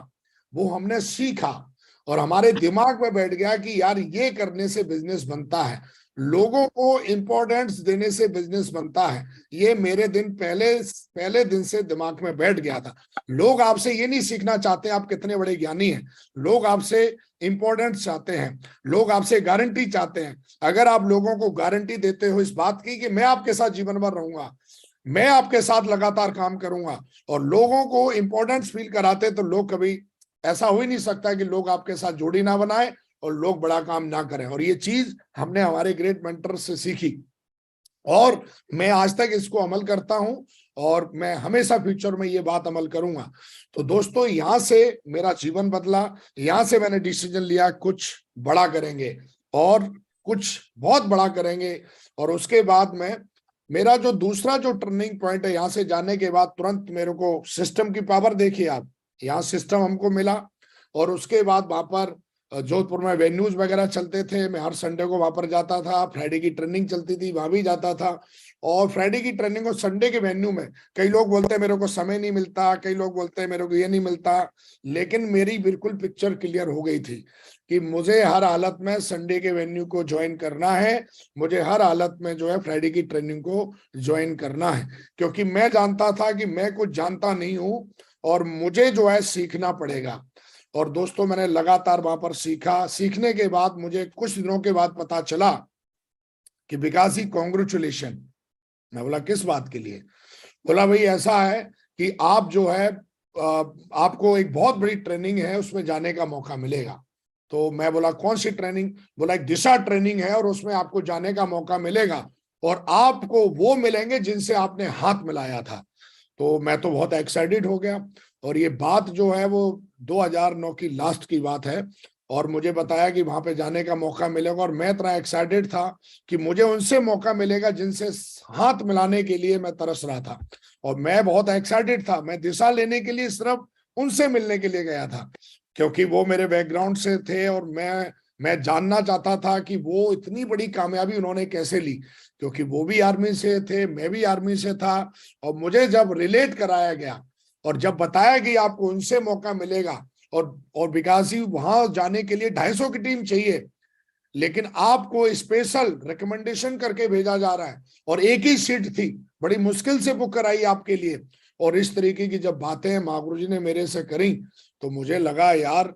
वो हमने सीखा और हमारे दिमाग में बैठ गया कि यार ये करने से बिजनेस बनता है, लोगों को इंपॉर्टेंस देने से बिजनेस बनता है। ये मेरे दिन पहले पहले दिन से दिमाग में बैठ गया था। लोग आपसे ये नहीं सीखना चाहते आप कितने बड़े ज्ञानी हैं, लोग आपसे इंपॉर्टेंस चाहते हैं, लोग आपसे गारंटी चाहते हैं। अगर आप लोगों को गारंटी देते हो इस बात की कि मैं आपके साथ जीवन भर रहूंगा, मैं आपके साथ लगातार काम करूंगा, और लोगों को इंपॉर्टेंस फील कराते, तो लोग कभी, ऐसा हो ही नहीं सकता कि लोग आपके साथ जोड़ी ना बनाए और लोग बड़ा काम ना करें। और ये चीज हमने हमारे ग्रेट मेंटर से सीखी और मैं आज तक इसको अमल करता हूं और मैं हमेशा फ्यूचर में ये बात अमल करूंगा। तो दोस्तों, यहां से मेरा जीवन बदला, यहां से मैंने डिसीजन लिया कुछ बड़ा करेंगे और कुछ बहुत बड़ा करेंगे। और उसके बाद में मेरा जो दूसरा जो टर्निंग पॉइंट है, यहां से जाने के बाद तुरंत मेरे को सिस्टम की पावर देखिए आप, यहाँ सिस्टम हमको मिला। और उसके बाद वहां पर जोधपुर में वेन्यूज वगैरह चलते थे, मैं हर संडे को वहां पर जाता था, फ्राइडे की ट्रेनिंग चलती थी वहां भी जाता था। और फ्राइडे की ट्रेनिंग और संडे के वेन्यू में कई लोग बोलते हैं मेरे को समय नहीं मिलता, कई लोग बोलते हैं मेरे को ये नहीं मिलता, लेकिन मेरी बिल्कुल पिक्चर क्लियर हो गई थी कि मुझे हर हालत में संडे के वेन्यू को ज्वाइन करना है, मुझे हर हालत में जो है फ्राइडे की ट्रेनिंग को ज्वाइन करना है। क्योंकि मैं जानता था कि मैं कुछ जानता नहीं हूं और मुझे जो है सीखना पड़ेगा। और दोस्तों, मैंने लगातार वहां पर सीखा। सीखने के बाद मुझे कुछ दिनों के बाद पता चला कि विकास जी कॉन्ग्रेचुलेशन। मैं बोला किस बात के लिए? बोला भाई ऐसा है कि आप जो है आपको एक बहुत बड़ी ट्रेनिंग है, उसमें जाने का मौका मिलेगा। तो मैं बोला कौन सी ट्रेनिंग? बोला एक दिशा ट्रेनिंग है और उसमें आपको जाने का मौका मिलेगा और आपको वो मिलेंगे जिनसे आपने हाथ मिलाया था। तो मैं तो बहुत एक्साइटेड हो गया। और ये बात जो है वो 2009 की लास्ट की बात है और मुझे बताया कि वहां पे जाने का मौका मिलेगा। और मैं इतना एक्साइटेड था कि मुझे उनसे मौका मिलेगा जिनसे हाथ मिलाने के लिए मैं तरस रहा था। और मैं बहुत एक्साइटेड था, मैं दिशा लेने के लिए सिर्फ उनसे मिलने के लिए गया था, क्योंकि वो मेरे बैकग्राउंड से थे और मैं जानना चाहता था कि वो इतनी बड़ी कामयाबी उन्होंने कैसे ली, क्योंकि वो भी आर्मी से थे, मैं भी आर्मी से था। और मुझे जब रिलेट कराया गया और जब बताया कि आपको उनसे मौका मिलेगा और विकास जी वहां जाने के लिए 250 की टीम चाहिए, लेकिन आपको स्पेशल रिकमेंडेशन करके भेजा जा रहा है और एक ही सीट थी, बड़ी मुश्किल से बुक कराई आपके लिए। और इस तरीके की जब बातें महागुरु जी ने मेरे से करी, तो मुझे लगा यार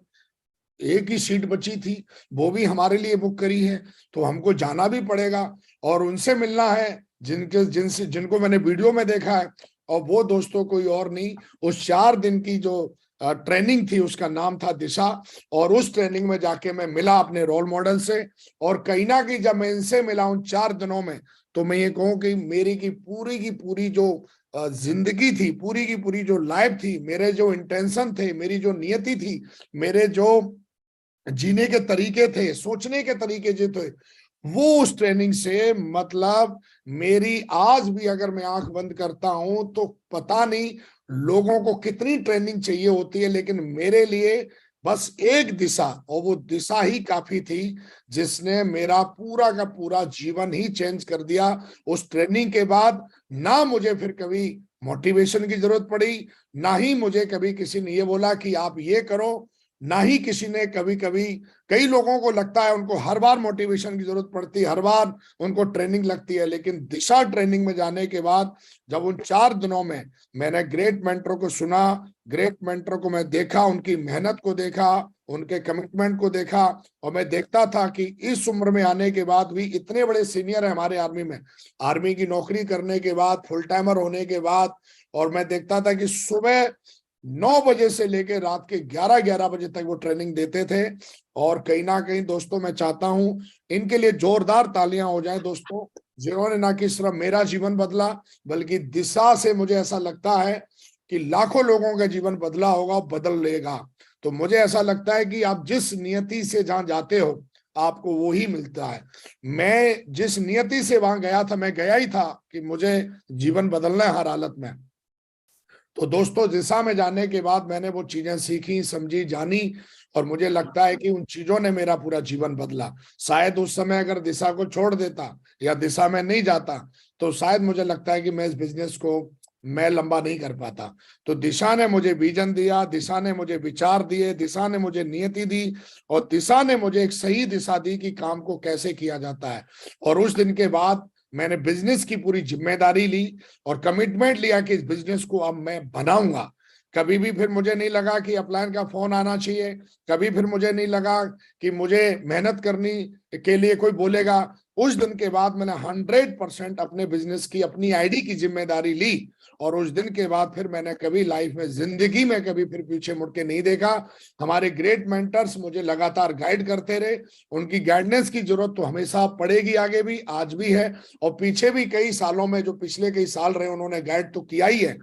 एक ही सीट बची थी, वो भी हमारे लिए बुक करी है, तो हमको जाना भी पड़ेगा और उनसे मिलना है जिनको मैंने वीडियो में देखा है। और वो दोस्तों कोई और नहीं, उस 4 दिन की जो ट्रेनिंग थी उसका नाम था दिशा। और उस ट्रेनिंग में जाके मैं मिला अपने रोल मॉडल से। और कहीं ना कहीं जब मैं इनसे मिला उन 4 दिनों में, तो मैं ये कहूँ कि मेरी की पूरी जो जिंदगी थी, पूरी की पूरी जो लाइफ थी, मेरे जो इंटेंशन थे, मेरी जो नियति थी, मेरे जो जीने के तरीके थे, सोचने के तरीके जो थे, वो उस ट्रेनिंग से, मतलब मेरी आज भी अगर मैं आंख बंद करता हूं तो पता नहीं लोगों को कितनी ट्रेनिंग चाहिए होती है, लेकिन मेरे लिए बस एक दिशा, और वो दिशा ही काफी थी जिसने मेरा पूरा का पूरा जीवन ही चेंज कर दिया। उस ट्रेनिंग के बाद ना मुझे फिर कभी मोटिवेशन की जरूरत पड़ी, ना ही मुझे कभी किसी ने ये बोला कि आप ये करो, ना ही किसी ने कभी कभी, कई लोगों को लगता है उनको हर बार मोटिवेशन की जरूरत पड़ती है, हर बार उनको ट्रेनिंग लगती है, लेकिन दिशा ट्रेनिंग में जाने के बाद जब उन 4 दिनों में मैंने ग्रेट मेंटरों को सुना, ग्रेट मेंटरों को मैं देखा, उनकी मेहनत को देखा, उनके कमिटमेंट को देखा, और मैं देखता था कि इस उम्र में आने के बाद भी इतने बड़े सीनियर है हमारे आर्मी में, आर्मी की नौकरी करने के बाद, फुल टाइमर होने के बाद। और मैं देखता था कि सुबह 9 बजे से लेकर रात के 11 बजे तक वो ट्रेनिंग देते थे। और कहीं ना कहीं दोस्तों, मैं चाहता हूं इनके लिए जोरदार तालियां हो जाएं दोस्तों, जिन्होंने ना कि सिर्फ मेरा जीवन बदला, बल्कि दिशा से मुझे ऐसा लगता है कि लाखों लोगों का जीवन बदला होगा, बदल लेगा। तो मुझे ऐसा लगता है कि आप जिस नियति से जहां जाते हो, आपको वो ही मिलता है। मैं जिस नियति से वहां गया था, मैं गया ही था कि मुझे जीवन बदलना है हर हालत में। तो दोस्तों, दिशा में जाने के बाद मैंने वो चीजें सीखी, समझी, जानी, और मुझे लगता है कि उन चीजों ने मेरा पूरा जीवन बदला। शायद उस समय अगर दिशा को छोड़ देता या दिशा में नहीं जाता तो शायद मुझे लगता है कि मैं इस बिजनेस को मैं लंबा नहीं कर पाता। तो दिशा ने मुझे विजन दिया, दिशा ने मुझे विचार दिए, दिशा ने मुझे नियति दी, और दिशा ने मुझे एक सही दिशा दी कि काम को कैसे किया जाता है। और उस दिन के बाद मैंने बिजनेस की पूरी जिम्मेदारी ली और कमिटमेंट लिया कि इस बिजनेस को अब मैं बनाऊंगा। कभी भी फिर मुझे नहीं लगा कि अपलाइन का फोन आना चाहिए, कभी फिर मुझे नहीं लगा कि मुझे मेहनत करनी के लिए कोई बोलेगा। उस दिन के बाद मैंने 100% अपने बिजनेस की, अपनी आईडी की जिम्मेदारी ली, और उस दिन के बाद फिर मैंने कभी लाइफ में, जिंदगी में कभी फिर पीछे मुड़ के नहीं देखा। हमारे ग्रेट मेंटर्स मुझे लगातार गाइड करते रहे। उनकी गाइडेंस की जरूरत तो हमेशा पड़ेगी, आगे भी, आज भी है, और पीछे भी कई सालों में, जो पिछले कई साल रहे, उन्होंने गाइड तो किया ही है।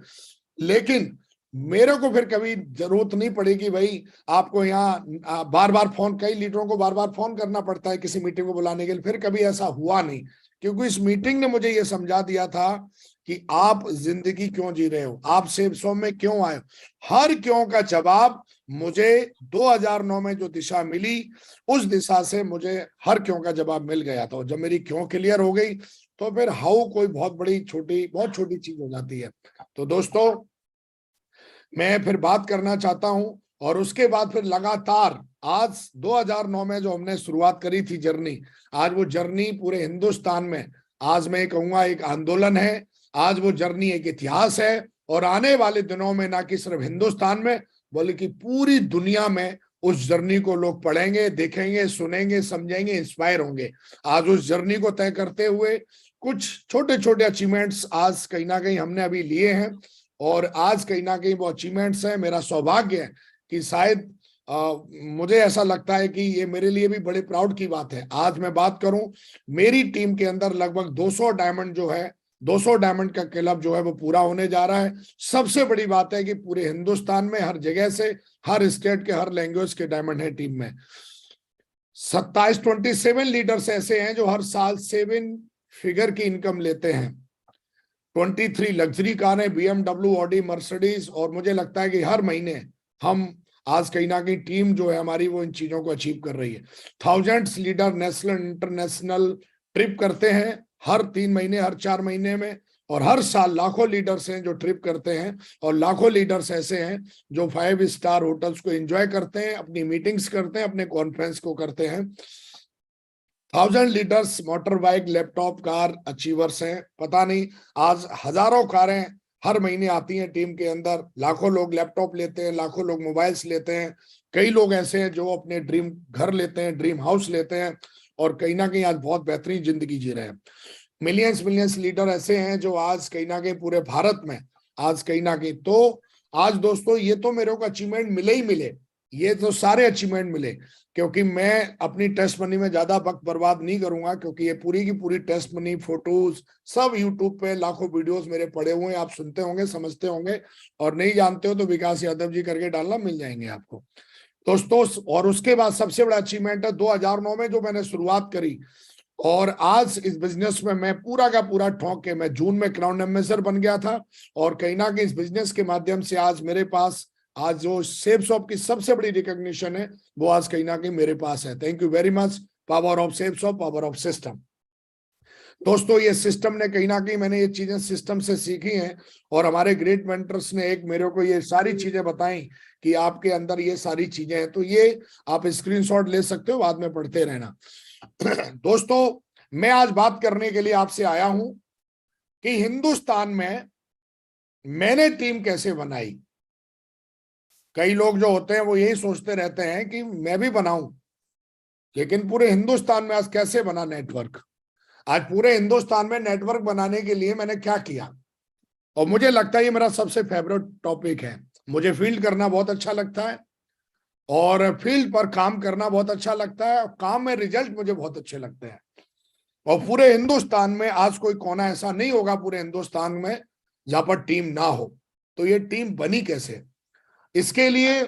लेकिन मेरे को फिर कभी जरूरत नहीं पड़ी कि भाई आपको यहाँ बार बार फोन, कई लीडरों को बार बार फोन करना पड़ता है किसी मीटिंग को बुलाने के लिए। फिर कभी ऐसा हुआ नहीं, क्योंकि इस मीटिंग ने मुझे ये समझा दिया था कि आप जिंदगी क्यों जी रहे हो, आप सेफ जोन में क्यों आए हो। हर क्यों का जवाब मुझे 2009 में जो दिशा मिली, उस दिशा से मुझे हर क्यों का जवाब मिल गया था। जब मेरी क्यों क्लियर हो गई तो फिर हाउ कोई बहुत छोटी चीज हो जाती है। तो दोस्तों, मैं फिर बात करना चाहता हूं, और उसके बाद फिर लगातार आज 2009 में जो हमने शुरुआत करी थी जर्नी, आज वो जर्नी पूरे हिंदुस्तान में, आज मैं कहूंगा एक आंदोलन है। आज वो जर्नी एक इतिहास है, और आने वाले दिनों में ना कि सिर्फ हिंदुस्तान में बल्कि पूरी दुनिया में उस जर्नी को लोग पढ़ेंगे, देखेंगे, सुनेंगे, समझेंगे, इंस्पायर होंगे। आज उस जर्नी को तय करते हुए कुछ छोटे छोटे अचीवमेंट्स आज कहीं ना कहीं हमने अभी लिए हैं, और आज कहीं ना कहीं वो अचीवमेंट्स है। मेरा सौभाग्य है कि शायद मुझे ऐसा लगता है कि ये मेरे लिए भी बड़े प्राउड की बात है। आज मैं बात करूं, मेरी टीम के अंदर लगभग 200 डायमंड जो है, 200 डायमंड का क्लब जो है वो पूरा होने जा रहा है। सबसे बड़ी बात है कि पूरे हिंदुस्तान में हर जगह से, हर स्टेट के, हर लैंग्वेज के डायमंड है टीम में। 27 लीडर्स ऐसे हैं जो हर साल 7 फिगर की इनकम लेते हैं। 23 लग्जरी कारें, BMW, ऑडी, मर्सिडीज, और मुझे लगता है कि हर महीने हम आज कहीं ना कहीं टीम जो है हमारी वो इन चीजों को अचीव कर रही है। Thousands leader national international trip करते हैं हर 3 महीने, हर 4 महीने में, और हर साल लाखों लीडर्स हैं जो ट्रिप करते हैं, और लाखों लीडर्स ऐसे हैं जो 5 स्टार होटल्स को एंजॉय करते हैं, अपनी मीटिंग्स करते हैं, अपने कॉन्फ्रेंस को करते हैं। 1000 leaders motor bike, laptop, car achievers हैं। पता नहीं, आज हजारों कारें हर महीने आती हैं टीम के अंदर, लाखों लोग लैपटॉप लेते हैं, लाखों लोग मोबाइल्स लेते हैं। कई लोग ऐसे हैं जो अपने ड्रीम घर लेते हैं, ड्रीम हाउस लेते हैं, और कहीं ना कहीं आज बहुत बेहतरीन जिंदगी जी रहे हैं। मिलियंस लीडर ऐसे हैं जो आज कहीं ना कहीं पूरे भारत में, आज कहीं ना कहीं, तो आज दोस्तों ये तो मेरे को अचीवमेंट मिले ही मिले, ये तो सारे अचीवमेंट मिले, क्योंकि मैं अपनी टेस्ट मनी में ज्यादा वक्त बर्बाद नहीं करूंगा, क्योंकि ये पूरी की पूरी टेस्ट मनी फोटोज सब यूट्यूब पे लाखों वीडियोस मेरे पड़े हुए हैं। आप सुनते होंगे, समझते होंगे, और नहीं जानते हो तो विकास यादव जी करके डालना, मिल जाएंगे आपको दोस्तों। और उसके बाद सबसे बड़ा अचीवमेंट है 2009 में जो मैंने शुरुआत करी, और आज इस बिजनेस में मैं पूरा का पूरा ठोक के, मैं जून में क्राउन एम्बेसडर बन गया था, और कहीं ना कहीं इस बिजनेस के माध्यम से आज मेरे पास, आज जो सेफ शॉप की सबसे बड़ी रिकॉग्निशन है वो आज कहीं ना कहीं मेरे पास है। Thank you very much. Power of safe shop, power of system. दोस्तों, ये सिस्टम ने कहीं ना कहीं, मैंने ये चीजें सिस्टम से सीखी हैं, और हमारे ग्रेट मेंटर्स ने एक मेरे को ये सारी चीजें बताई कि आपके अंदर ये सारी चीजें हैं। तो ये आप स्क्रीनशॉट ले सकते हो, बाद में पढ़ते रहना। दोस्तों, मैं आज बात करने के लिए आपसे आया हूं कि हिंदुस्तान में मैंने टीम कैसे बनाई। कई लोग जो होते हैं वो यही सोचते रहते हैं कि मैं भी बनाऊं, लेकिन पूरे हिंदुस्तान में आज कैसे बना नेटवर्क। आज पूरे हिंदुस्तान में नेटवर्क बनाने के लिए मैंने क्या किया, और मुझे लगता है ये मेरा सबसे फेवरेट टॉपिक है। मुझे फील्ड करना बहुत अच्छा लगता है, और फील्ड पर काम करना बहुत अच्छा लगता है, और काम में रिजल्ट मुझे बहुत अच्छे लगते हैं। और पूरे हिंदुस्तान में आज कोई कोना ऐसा नहीं होगा पूरे हिंदुस्तान में जहां पर टीम ना हो। तो ये टीम बनी कैसे, इसके लिए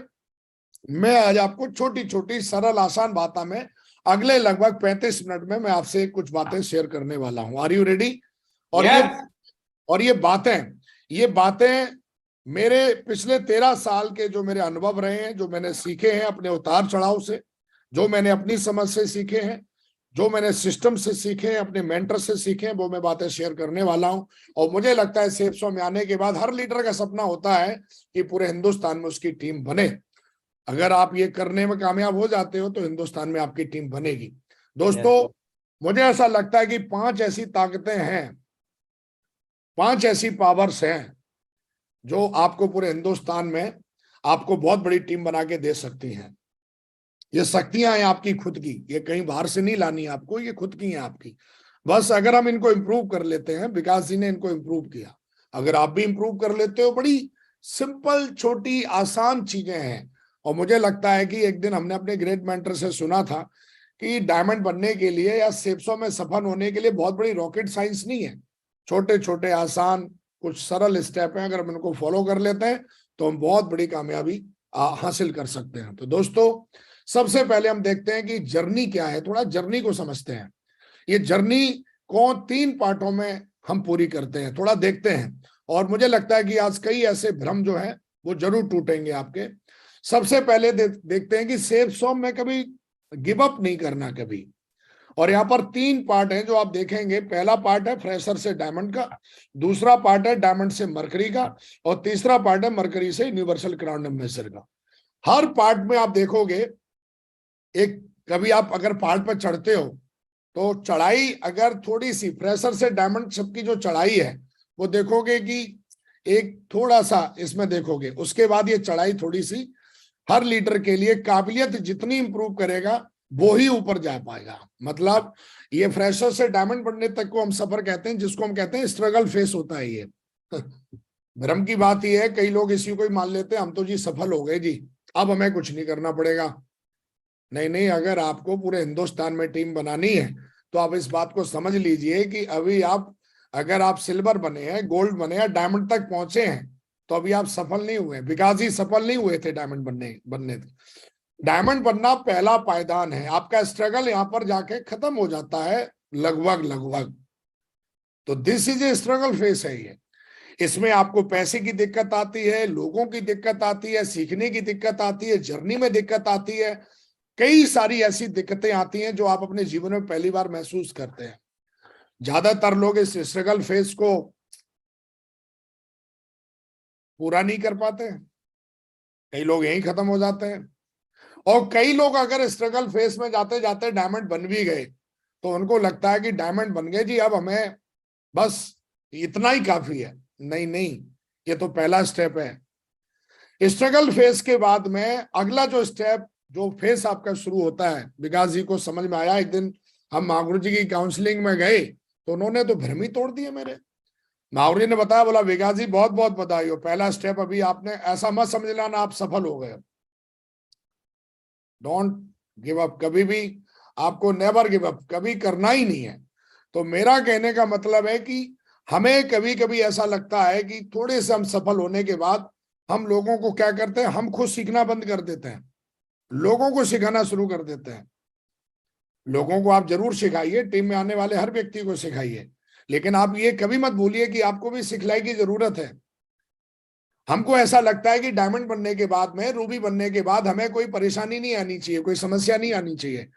मैं आज आपको छोटी छोटी सरल आसान बातों में अगले लगभग 35 मिनट में मैं आपसे कुछ बातें शेयर करने वाला हूं। Are you ready? और ये बातें मेरे पिछले 13 साल के जो मेरे अनुभव रहे हैं, जो मैंने सीखे हैं अपने उतार चढ़ाव से, जो मैंने अपनी समझ से सीखे हैं, जो मैंने सिस्टम से सीखे हैं, अपने मेंटर से सीखे हैं, वो मैं बातें शेयर करने वाला हूं। और मुझे लगता है सेफ 100 में आने के बाद हर लीडर का सपना होता है कि पूरे हिंदुस्तान में उसकी टीम बने। अगर आप ये करने में कामयाब हो जाते हो तो हिंदुस्तान में आपकी टीम बनेगी। दोस्तों, मुझे ऐसा लगता है कि 5 ऐसी ताकतें हैं, 5 ऐसी पावर्स हैं जो आपको पूरे हिंदुस्तान में आपको बहुत बड़ी टीम बना के दे सकती हैं। ये शक्तियां हैं आपकी खुद की, ये कहीं बाहर से नहीं लानी आपको, ये खुद की हैं आपकी। बस अगर हम इनको इम्प्रूव कर लेते हैं, विकास जी ने इनको इम्प्रूव किया, अगर आप भी इम्प्रूव कर लेते हो, बड़ी सिंपल छोटी आसान चीजें हैं। और मुझे लगता है कि एक दिन हमने अपने ग्रेट मेंटर से सुना था कि डायमंड बनने के लिए या सेफ 100 में सफल होने के लिए बहुत बड़ी रॉकेट साइंस नहीं है, छोटे छोटे आसान कुछ सरल स्टेप हैं, अगर हम इनको फॉलो कर लेते हैं तो हम बहुत बड़ी कामयाबी हासिल कर सकते हैं। तो दोस्तों, सबसे पहले हम देखते हैं कि जर्नी क्या है, थोड़ा जर्नी को समझते हैं। ये जर्नी को 3 पार्टों में हम पूरी करते हैं, थोड़ा देखते हैं। और मुझे लगता है कि आज कई ऐसे भ्रम जो है वो जरूर टूटेंगे आपके। सबसे पहले देखते हैं कि सेफ 100 में कभी गिव अप नहीं करना कभी। और यहाँ पर 3 पार्ट हैं जो आप देखेंगे। पहला पार्ट है फ्रेशर से डायमंड का, दूसरा पार्ट है डायमंड से मरकरी का, और तीसरा पार्ट है मरकरी से यूनिवर्सल क्राउन एम्बेसडर का। हर पार्ट में आप देखोगे, एक कभी आप अगर पहाड़ पर चढ़ते हो तो चढ़ाई अगर थोड़ी सी फ्रेशर से डायमंड सबकी जो चढ़ाई है वो देखोगे कि एक थोड़ा सा इसमें देखोगे, उसके बाद ये चढ़ाई थोड़ी सी हर लीडर के लिए काबिलियत जितनी इंप्रूव करेगा वो ही ऊपर जा पाएगा। मतलब ये फ्रेशर से डायमंड बनने तक को हम सफर कहते हैं, जिसको हम कहते हैं स्ट्रगल फेस होता है ये। भ्रम की बात ये है, कई लोग इसी को ही मान लेते हैं, हम तो जी सफल हो गए जी, अब हमें कुछ नहीं करना पड़ेगा। नहीं नहीं, अगर आपको पूरे हिंदुस्तान में टीम बनानी है तो आप इस बात को समझ लीजिए कि अभी आप अगर आप सिल्वर बने हैं, गोल्ड बने हैं, डायमंड तक पहुंचे हैं तो अभी आप सफल नहीं हुए। विकास जी सफल नहीं हुए थे डायमंड बनने थे। डायमंड बनना पहला पायदान है, आपका स्ट्रगल यहाँ पर जाके खत्म हो जाता है लगभग। तो this is a struggle face है ये। इसमें आपको पैसे की दिक्कत आती है, लोगों की दिक्कत आती है, सीखने की दिक्कत आती है, जर्नी में दिक्कत आती है, कई सारी ऐसी दिक्कतें आती हैं जो आप अपने जीवन में पहली बार महसूस करते हैं। ज्यादातर लोग इस स्ट्रगल फेज को पूरा नहीं कर पाते हैं, कई लोग यहीं खत्म हो जाते हैं। और कई लोग अगर स्ट्रगल फेज में जाते जाते डायमंड बन भी गए तो उनको लगता है कि डायमंड बन गए जी, अब हमें बस इतना ही काफी है। नहीं नहीं, ये तो पहला स्टेप है। स्ट्रगल फेज के बाद में अगला जो स्टेप जो फेस आपका शुरू होता है, विकास जी को समझ में आया। एक दिन हम महागुरु जी की काउंसलिंग में गए तो उन्होंने तो भ्रम ही तोड़ दिए मेरे। महागुरु जी ने बताया, बोला विकास जी बहुत बहुत बधाई हो, पहला स्टेप अभी आपने, ऐसा मत समझ लेना आप सफल हो गए। डोंट गिव अप, कभी भी आपको नेवर गिव अप कभी करना ही नहीं है। तो मेरा कहने का मतलब है कि हमें कभी कभी ऐसा लगता है कि थोड़े से हम सफल होने के बाद हम लोगों को क्या करते हैं, हम खुद सीखना बंद कर देते हैं, लोगों को सिखाना शुरू कर देते हैं। लोगों को आप जरूर सिखाइए, टीम में आने वाले हर व्यक्ति को सिखाइए, लेकिन आप ये कभी मत भूलिए कि आपको भी सिखलाई की जरूरत है। हमको ऐसा लगता है कि डायमंड बनने के बाद में, रूबी बनने के बाद हमें कोई परेशानी नहीं आनी चाहिए, कोई समस्या नहीं आनी चाहिए।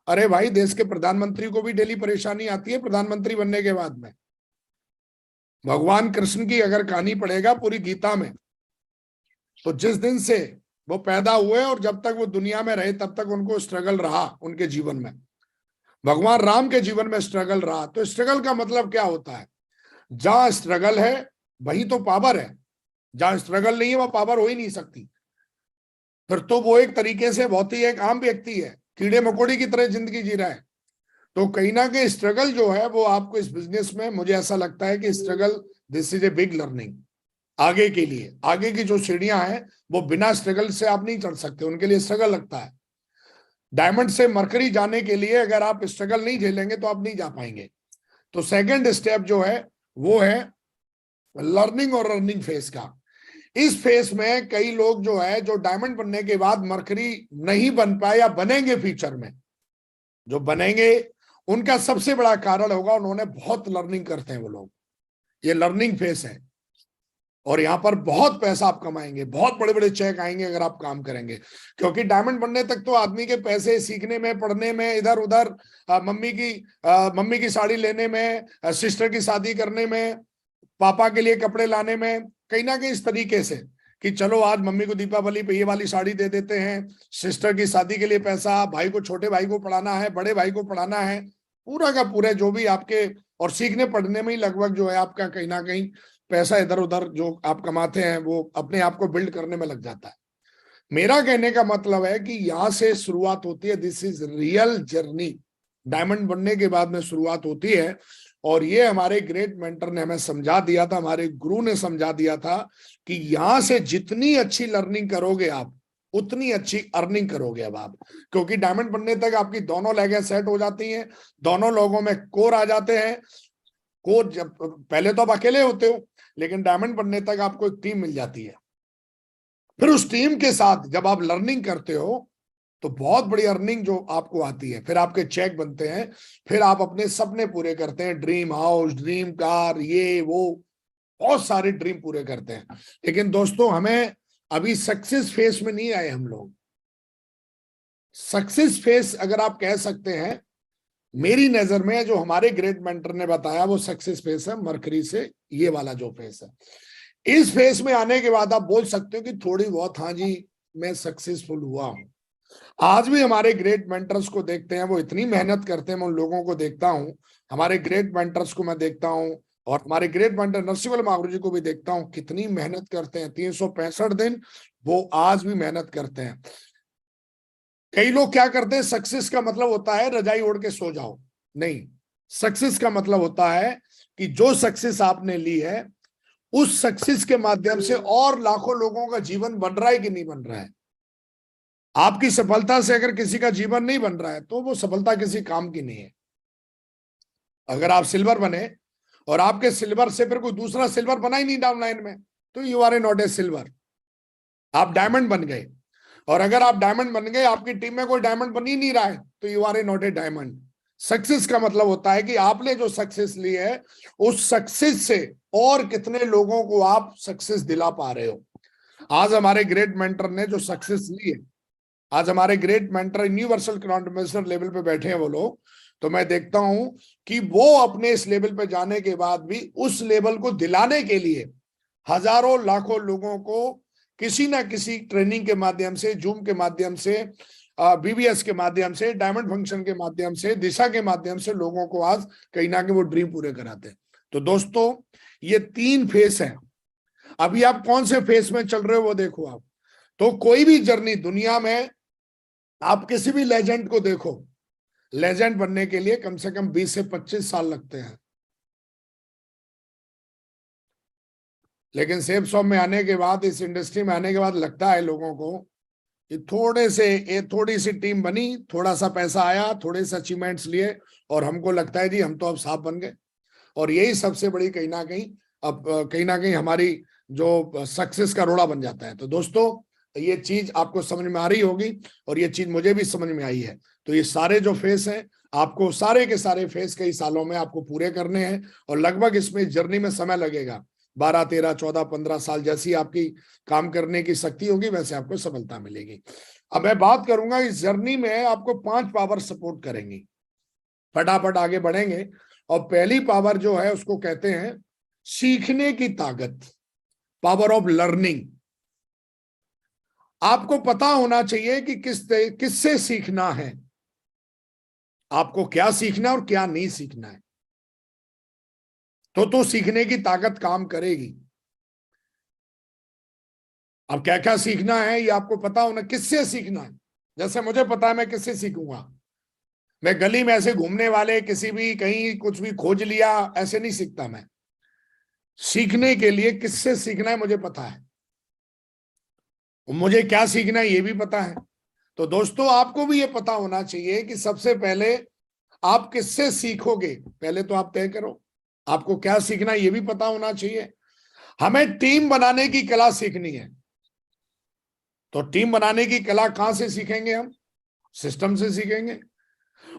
अरे भाई, देश के प्रधानमंत्री को भी डेली परेशानी आती है प्रधानमंत्री बनने के बाद में। भगवान कृष्ण की अगर कहानी पढ़ेगा पूरी गीता में, तो जिस दिन से वो पैदा हुए और जब तक वो दुनिया में रहे तब तक उनको स्ट्रगल रहा उनके जीवन में। भगवान राम के जीवन में स्ट्रगल रहा। तो स्ट्रगल का मतलब क्या होता है, जहां स्ट्रगल है वही तो पावर है, जहां स्ट्रगल नहीं है वह पावर हो ही नहीं सकती। फिर तो वो एक तरीके से बहुत ही एक आम व्यक्ति है, कीड़े मकोड़े की तरह जिंदगी जी रहा है। तो कहीं ना कहीं स्ट्रगल जो है वो आपको इस बिजनेस में, मुझे ऐसा लगता है कि struggle, this is a big learning. आगे के लिए, आगे की जो सीढ़ियां हैं वो बिना स्ट्रगल से आप नहीं चढ़ सकते, उनके लिए स्ट्रगल लगता है। डायमंड से मरकरी जाने के लिए अगर आप स्ट्रगल नहीं झेलेंगे तो आप नहीं जा पाएंगे। तो सेकंड स्टेप जो है वो है लर्निंग और रनिंग फेज का। इस फेज में कई लोग जो है, जो डायमंड बनने के बाद मरकरी नहीं बन पाए या बनेंगे फ्यूचर में, जो बनेंगे उनका सबसे बड़ा कारण होगा उन्होंने बहुत लर्निंग करते हैं वो लोग। ये लर्निंग फेस है और यहाँ पर बहुत पैसा आप कमाएंगे, बहुत बड़े बड़े चेक आएंगे अगर आप काम करेंगे। क्योंकि डायमंड बनने तक तो आदमी के पैसे सीखने में, पढ़ने में, इधर उधर मम्मी की साड़ी लेने में, सिस्टर की शादी करने में, पापा के लिए कपड़े लाने में, कहीं ना कहीं इस तरीके से कि चलो आज मम्मी को दीपावली पे ये वाली साड़ी दे देते हैं, सिस्टर की शादी के लिए पैसा, भाई को, छोटे भाई को पढ़ाना है, बड़े भाई को पढ़ाना है, पूरा का पूरा जो भी आपके, और सीखने पढ़ने में ही लगभग जो है आपका कहीं ना कहीं पैसा इधर उधर जो आप कमाते हैं वो अपने आप को बिल्ड करने में लग जाता है। मेरा कहने का मतलब है कि यहां से शुरुआत होती है, this is real journey. Diamond बनने के बाद में शुरुआत होती है और ये हमारे ग्रेट मेंटर ने हमें समझा दिया था, हमारे गुरु ने समझा दिया था कि यहां से जितनी अच्छी लर्निंग करोगे आप उतनी अच्छी अर्निंग करोगे अब आप। क्योंकि डायमंड बनने तक आपकी दोनों लेगें सेट हो जाती हैं, दोनों लोगों में कोर आ जाते हैं। कोर जब पहले तो आप अकेले होते हो, लेकिन डायमंड बनने तक आपको एक टीम मिल जाती है। फिर उस टीम के साथ जब आप लर्निंग करते हो तो बहुत बड़ी अर्निंग जो आपको आती है, फिर आपके चेक बनते हैं, फिर आप अपने सपने पूरे करते हैं, ड्रीम हाउस, ड्रीम कार, ये वो बहुत सारे ड्रीम पूरे करते हैं। लेकिन दोस्तों हमें अभी सक्सेस फेस में नहीं आए हम लोग। सक्सेस फेस अगर आप कह सकते हैं, मेरी नजर में जो हमारे ग्रेट मेंटर ने बताया वो सक्सेस फेस है, मरकरी से ये वाला जो फेस है। इस फेस में आने के बाद आप बोल सकते हो कि थोड़ी बहुत, हाँ जी मैं सक्सेसफुल हुआ हूं। आज भी हमारे ग्रेट मेंटर्स को देखते हैं, वो इतनी मेहनत करते हैं, मैं उन लोगों को देखता हूं, हमारे ग्रेट मेंटर्स को मैं देखता हूं और हमारे ग्रेट मेंटर नरसिंह महागुरु जी को भी देखता हूं, कितनी मेहनत करते हैं। 365 दिन वो आज भी मेहनत करते हैं। कई लोग क्या करते हैं, सक्सेस का मतलब होता है रजाई ओढ़ के सो जाओ। नहीं, सक्सेस का मतलब होता है कि जो सक्सेस आपने ली है उस सक्सेस के माध्यम से और लाखों लोगों का जीवन बन रहा है कि नहीं बन रहा है। आपकी सफलता से अगर किसी का जीवन नहीं बन रहा है तो वो सफलता किसी काम की नहीं है। अगर आप सिल्वर बने और आपके सिल्वर से फिर कोई दूसरा सिल्वर बना ही नहीं डाउनलाइन में, तो you are a not a silver. आप डायमंड बन गए, और अगर आप डायमंड बन गए, आपकी टीम में कोई डायमंड बन ही नहीं रहा है, तो you are a not a diamond. Success का मतलब होता है कि आपने जो सक्सेस ली है उस सक्सेस से और कितने लोगों को आप सक्सेस दिला पा रहे हो। आज हमारे ग्रेट मेंटर ने जो सक्सेस ली है, आज हमारे great mentor universal grand ambassador level पे बैठे हैं वो लोग, तो मैं देखता हूं कि वो अपने इस लेवल पे जाने के बाद भी उस लेवल को दिलाने के लिए हजारों लाखों लोगों को किसी ना किसी ट्रेनिंग के माध्यम से, जूम के माध्यम से, बीबीएस के माध्यम से, डायमंड फंक्शन के माध्यम से, दिशा के माध्यम से लोगों को आज कहीं ना कहीं वो ड्रीम पूरे कराते हैं। तो दोस्तों ये 3 फेस है। अभी आप कौन से फेस में चल रहे हो वो देखो आप। तो कोई भी जर्नी दुनिया में, आप किसी भी लेजेंड को देखो, लेजेंड बनने के लिए कम से कम 20 से 25 साल लगते हैं। लेकिन सेफ शॉप में आने के बाद, इस इंडस्ट्री में आने के बाद लगता है लोगों को कि थोड़ी सी टीम बनी, थोड़ा सा पैसा आया, थोड़े से अचीवमेंट्स लिए और हमको लगता है जी हम तो अब साफ बन गए। और यही सबसे बड़ी कहीं ना कहीं हमारी जो सक्सेस का रोड़ा बन जाता है। तो दोस्तों ये चीज आपको समझ में आ रही होगी और ये चीज मुझे भी समझ में आई है। तो ये सारे जो फेस हैं, आपको सारे के सारे फेस कई सालों में आपको पूरे करने हैं और लगभग इसमें जर्नी में समय लगेगा 12, 13, 14, 15 साल। जैसी आपकी काम करने की शक्ति होगी वैसे आपको सफलता मिलेगी। अब मैं बात करूंगा इस जर्नी में आपको 5 पावर सपोर्ट करेंगी। फटाफट आगे बढ़ेंगे। और पहली पावर जो है उसको कहते हैं सीखने की ताकत, पावर ऑफ लर्निंग। आपको पता होना चाहिए कि किससे सीखना है, आपको क्या सीखना है और क्या नहीं सीखना है, तो सीखने की ताकत काम करेगी। अब क्या क्या सीखना है ये आपको पता होना, किससे सीखना है। जैसे मुझे पता है मैं किससे सीखूंगा, मैं गली में ऐसे घूमने वाले किसी भी कहीं कुछ भी खोज लिया ऐसे नहीं सीखता। मैं सीखने के लिए किससे सीखना है मुझे पता है, मुझे क्या सीखना है ये भी पता है। तो दोस्तों आपको भी ये पता होना चाहिए कि सबसे पहले आप किससे सीखोगे, पहले तो आप तय करो आपको क्या सीखना है, ये भी पता होना चाहिए। हमें टीम बनाने की कला सीखनी है, तो टीम बनाने की कला कहां से सीखेंगे हम, सिस्टम से सीखेंगे।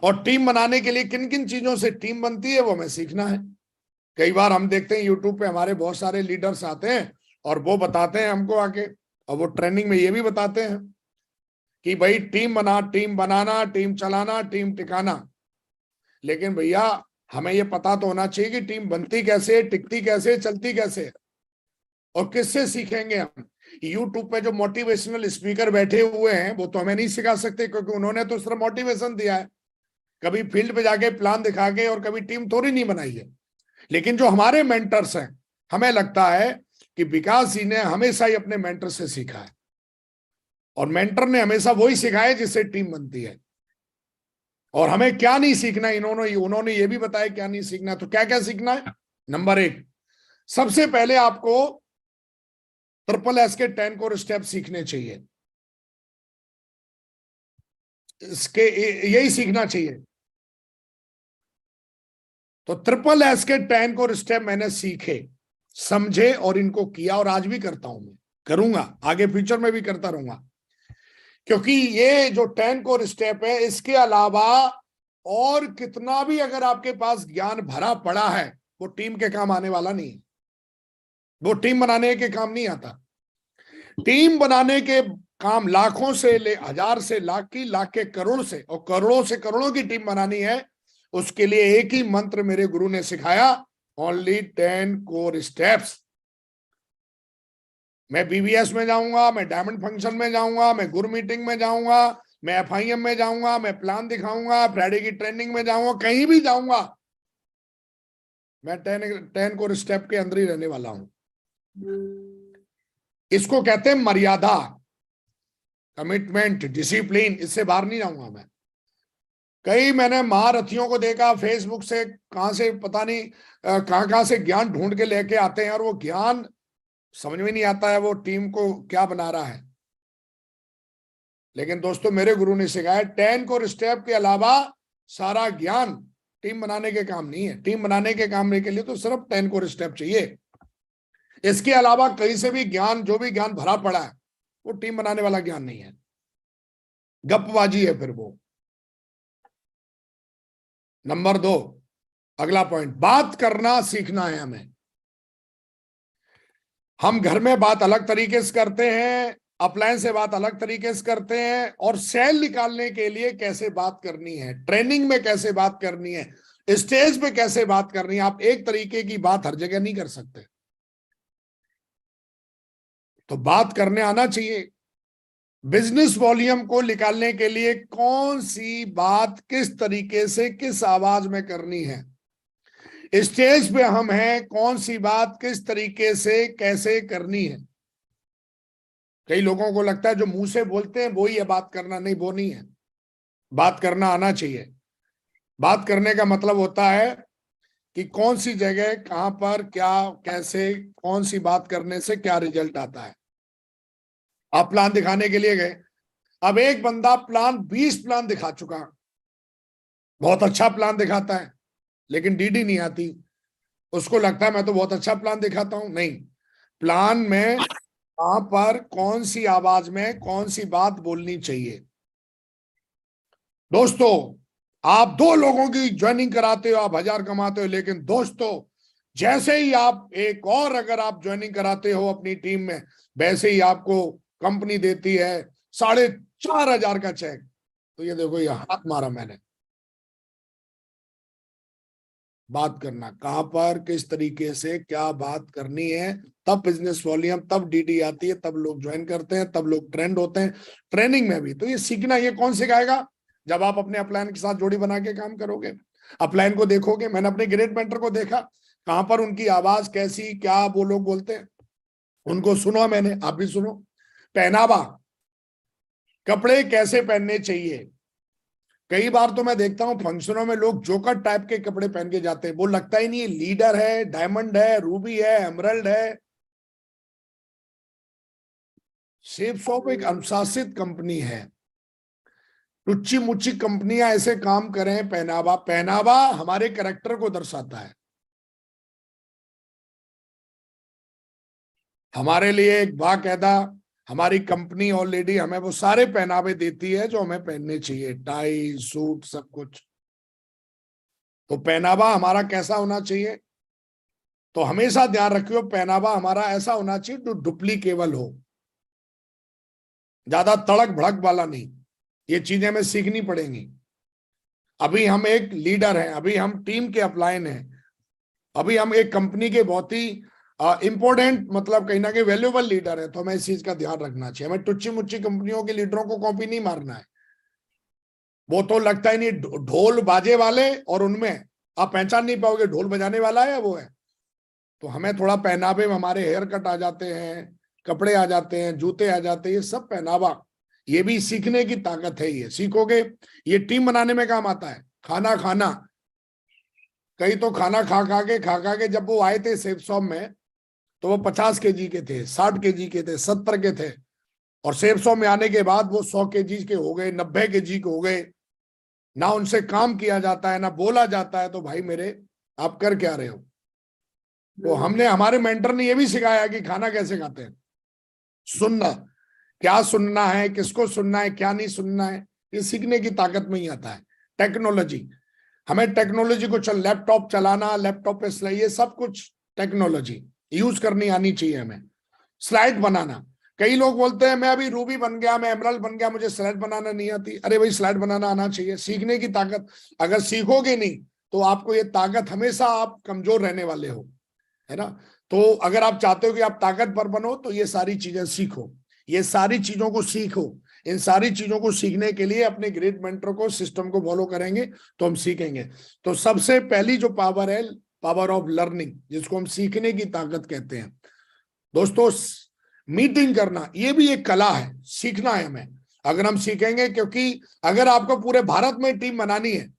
और टीम बनाने के लिए किन किन चीजों से टीम बनती है वो हमें सीखना है। कई बार हम देखते हैं यूट्यूब पे हमारे बहुत सारे लीडर्स आते हैं और वो बताते हैं हमको आके, और वो ट्रेनिंग में ये भी बताते हैं कि भाई टीम बनाना, टीम चलाना, टीम टिकाना। लेकिन भैया हमें ये पता तो होना चाहिए कि टीम बनती कैसे, टिकती कैसे, चलती कैसे, और किससे सीखेंगे हम। यूट्यूब पे जो मोटिवेशनल स्पीकर बैठे हुए हैं वो तो हमें नहीं सिखा सकते, क्योंकि उन्होंने तो सिर्फ मोटिवेशन दिया है, कभी फील्ड पे जाके प्लान दिखा के, और कभी टीम थोड़ी नहीं बनाई है। लेकिन जो हमारे मेंटर्स हैं, हमें लगता है कि विकास जी ने हमेशा ही अपने मेंटर से सीखा है, और मेंटर ने हमेशा वही सिखाया जिससे टीम बनती है। और हमें क्या नहीं सीखना, उन्होंने ये भी बताया क्या नहीं सीखना। तो क्या क्या सीखना है? नंबर 1, सबसे पहले आपको SSS के 10 कोर स्टेप सीखने चाहिए। इसके यही सीखना चाहिए। तो SSS के 10 कोर स्टेप मैंने सीखे, समझे और इनको किया, और आज भी करता हूं, मैं करूंगा, आगे फ्यूचर में भी करता रहूंगा। क्योंकि ये जो 10 कोर स्टेप है, इसके अलावा और कितना भी अगर आपके पास ज्ञान भरा पड़ा है, वो टीम के काम आने वाला नहीं है। वो टीम बनाने के काम नहीं आता। टीम बनाने के काम लाखों से ले हजार से लाख की, लाख के करोड़ से, और करोड़ों से करोड़ों की टीम बनानी है। उसके लिए एक ही मंत्र मेरे गुरु ने सिखाया, ओनली 10 कोर स्टेप्स। मैं BBS में जाऊंगा, मैं डायमंड फंक्शन में जाऊंगा, मैं गुरु मीटिंग में जाऊंगा, मैं FIM में जाऊंगा, मैं प्लान दिखाऊंगा, फ्राइडे की ट्रेनिंग में जाऊंगा, कहीं भी जाऊंगा, मैं 10 कोर स्टेप के अंदर ही रहने वाला हूं। इसको कहते हैं मर्यादा, कमिटमेंट, डिसिप्लिन। इससे बाहर नहीं जाऊंगा मैं। कई मैंने महारथियों को देखा फेसबुक से, कहां से पता नहीं कहां कहां से ज्ञान ढूंढ के लेके आते हैं, और वो ज्ञान समझ में नहीं आता है वो टीम को क्या बना रहा है। लेकिन दोस्तों मेरे गुरु ने सिखाया 10 कोर स्टेप के अलावा सारा ज्ञान टीम बनाने के काम नहीं है। टीम बनाने के काम के लिए तो सिर्फ 10 कोर स्टेप चाहिए। इसके अलावा कहीं से भी ज्ञान, जो भी ज्ञान भरा पड़ा है, वो टीम बनाने वाला ज्ञान नहीं है, गपबाजी है फिर वो। नंबर 2, अगला पॉइंट, बात करना सीखना है हमें। हम घर में बात अलग तरीके से करते हैं, अपलायंस से बात अलग तरीके से करते हैं, और सेल निकालने के लिए कैसे बात करनी है, ट्रेनिंग में कैसे बात करनी है, स्टेज पे कैसे बात करनी है। आप एक तरीके की बात हर जगह नहीं कर सकते, तो बात करने आना चाहिए। बिजनेस वॉल्यूम को निकालने के लिए कौन सी बात किस तरीके से, किस आवाज में करनी है। स्टेज पे हम हैं, कौन सी बात किस तरीके से कैसे करनी है। कई लोगों को लगता है जो मुंह से बोलते हैं वो ही है बात करना, नहीं, वो नहीं है। बात करना आना चाहिए। बात करने का मतलब होता है कि कौन सी जगह, कहां पर, क्या, कैसे, कौन सी बात करने से क्या रिजल्ट आता है। आप प्लान दिखाने के लिए गए, अब एक बंदा 20 प्लान दिखा चुका, बहुत अच्छा प्लान दिखाता है, लेकिन डीडी नहीं आती। उसको लगता है मैं तो बहुत अच्छा प्लान दिखाता हूं। नहीं, प्लान में कहां पर, कौन सी आवाज में, कौन सी बात बोलनी चाहिए। दोस्तों आप 2 लोगों की ज्वाइनिंग कराते हो, आप 1000 कमाते हो, लेकिन दोस्तों जैसे ही आप एक और अगर आप ज्वाइनिंग कराते हो अपनी टीम में, वैसे ही आपको कंपनी देती है 4500 का चेक। तो ये देखो, ये हाथ मारा मैंने। बात करना, कहां पर, किस तरीके से क्या बात करनी है, तब बिजनेस वॉल्यूम, तब डीडी आती है, तब लोग ज्वाइन करते हैं, तब लोग ट्रेंड होते हैं। ट्रेनिंग में भी तो ये सीखना, ये कौन सिखाएगा? जब आप अपने अपलाइन के साथ जोड़ी बना के काम करोगे, अपलाइन को देखोगे। मैंने अपने ग्रेट मेंटर को देखा, कहां पर उनकी आवाज कैसी, क्या वो लोग बोलते हैं, उनको सुनो मैंने, आप भी सुनो। पहनावा, कपड़े कैसे पहनने चाहिए। कई बार तो मैं देखता हूं फंक्शनों में लोग जोकर टाइप के कपड़े पहन के जाते हैं, वो लगता ही नहीं है लीडर है, डायमंड है, रूबी है, एमरल्ड है। शेपशॉप एक अनुशासित कंपनी है। टुच्ची मुच्ची कंपनियां ऐसे काम करें। पहनावा, पहनावा हमारे कैरेक्टर को दर्शाता है। हमारे लिए एक बाकायदा हमारी कंपनी ऑलरेडी हमें वो सारे पहनावे देती है जो हमें पहनने चाहिए, टाई सूट सब कुछ। तो पहनावा हमारा कैसा होना चाहिए? तो हमेशा ध्यान रखियो, पहनावा हमारा ऐसा होना चाहिए जो डुप्लीकेबल हो, ज्यादा तड़क भड़क वाला नहीं। ये चीजें हमें सीखनी पड़ेंगी। अभी हम एक लीडर हैं, अभी हम टीम के अपलाइन हैं, अभी हम एक कंपनी के बहुत ही इंपॉर्टेंट, मतलब कहीं ना कहीं वैल्यूएबल लीडर है। तो हमें इस चीज का ध्यान रखना चाहिए। हमें टुच्ची मुच्ची कंपनियों के लीडरों को कॉपी नहीं मारना है। वो तो लगता ही नहीं, ढोल बाजे वाले, और उनमें आप पहचान नहीं पाओगे ढोल बजाने वाला है या वो है। तो हमें थोड़ा पहनावे में, हमारे हेयर कट आ जाते हैं, कपड़े आ जाते हैं, जूते आ जाते हैं, ये सब पहनावा, ये भी सीखने की ताकत है। ये सीखोगे, ये टीम बनाने में काम आता है। खाना खाना, कई तो खाना खा खा के जब वो आए थे सेफ शॉप में, तो वो 50 केजी के थे, 60 केजी के थे, 70 के थे, और सेफ शॉप में आने के बाद वो 100 केजी के हो गए, 90 केजी के हो गए। ना उनसे काम किया जाता है, ना बोला जाता है। तो भाई मेरे, आप कर क्या रहे हो? तो हमने, हमारे मेंटर ने ये भी सिखाया कि खाना कैसे खाते हैं, सुनना, क्या सुनना है, किसको सुनना है, क्या नहीं सुनना है, ये सीखने की ताकत में ही आता है। टेक्नोलॉजी, हमें टेक्नोलॉजी को लैपटॉप चलाना, लैपटॉप पे ये सब कुछ टेक्नोलॉजी यूज करनी आनी चाहिए हमें। स्लाइड बनाना, कई लोग बोलते हैं मैं अभी रूबी बन गया, मैं एमराल्ड बन गया, मुझे स्लाइड बनाना नहीं आती। अरे भाई, स्लाइड बनाना आना चाहिए। सीखने की ताकत, अगर सीखोगे नहीं तो आपको ये ताकत, हमेशा आप कमजोर रहने वाले हो, है ना। तो अगर आप चाहते हो कि आप ताकतवर बनो, तो ये सारी चीजें सीखो, ये सारी चीजों को सीखो। इन सारी चीजों को सीखने के लिए अपने ग्रेट मेंटर को, सिस्टम को फॉलो करेंगे तो हम सीखेंगे। तो सबसे पहली जो पावर है, पावर ऑफ लर्निंग, जिसको हम सीखने की ताकत कहते हैं। दोस्तों, मीटिंग करना ये भी एक कला है, सीखना है हमें। अगर हम सीखेंगे, क्योंकि अगर आपको पूरे भारत में टीम बनानी है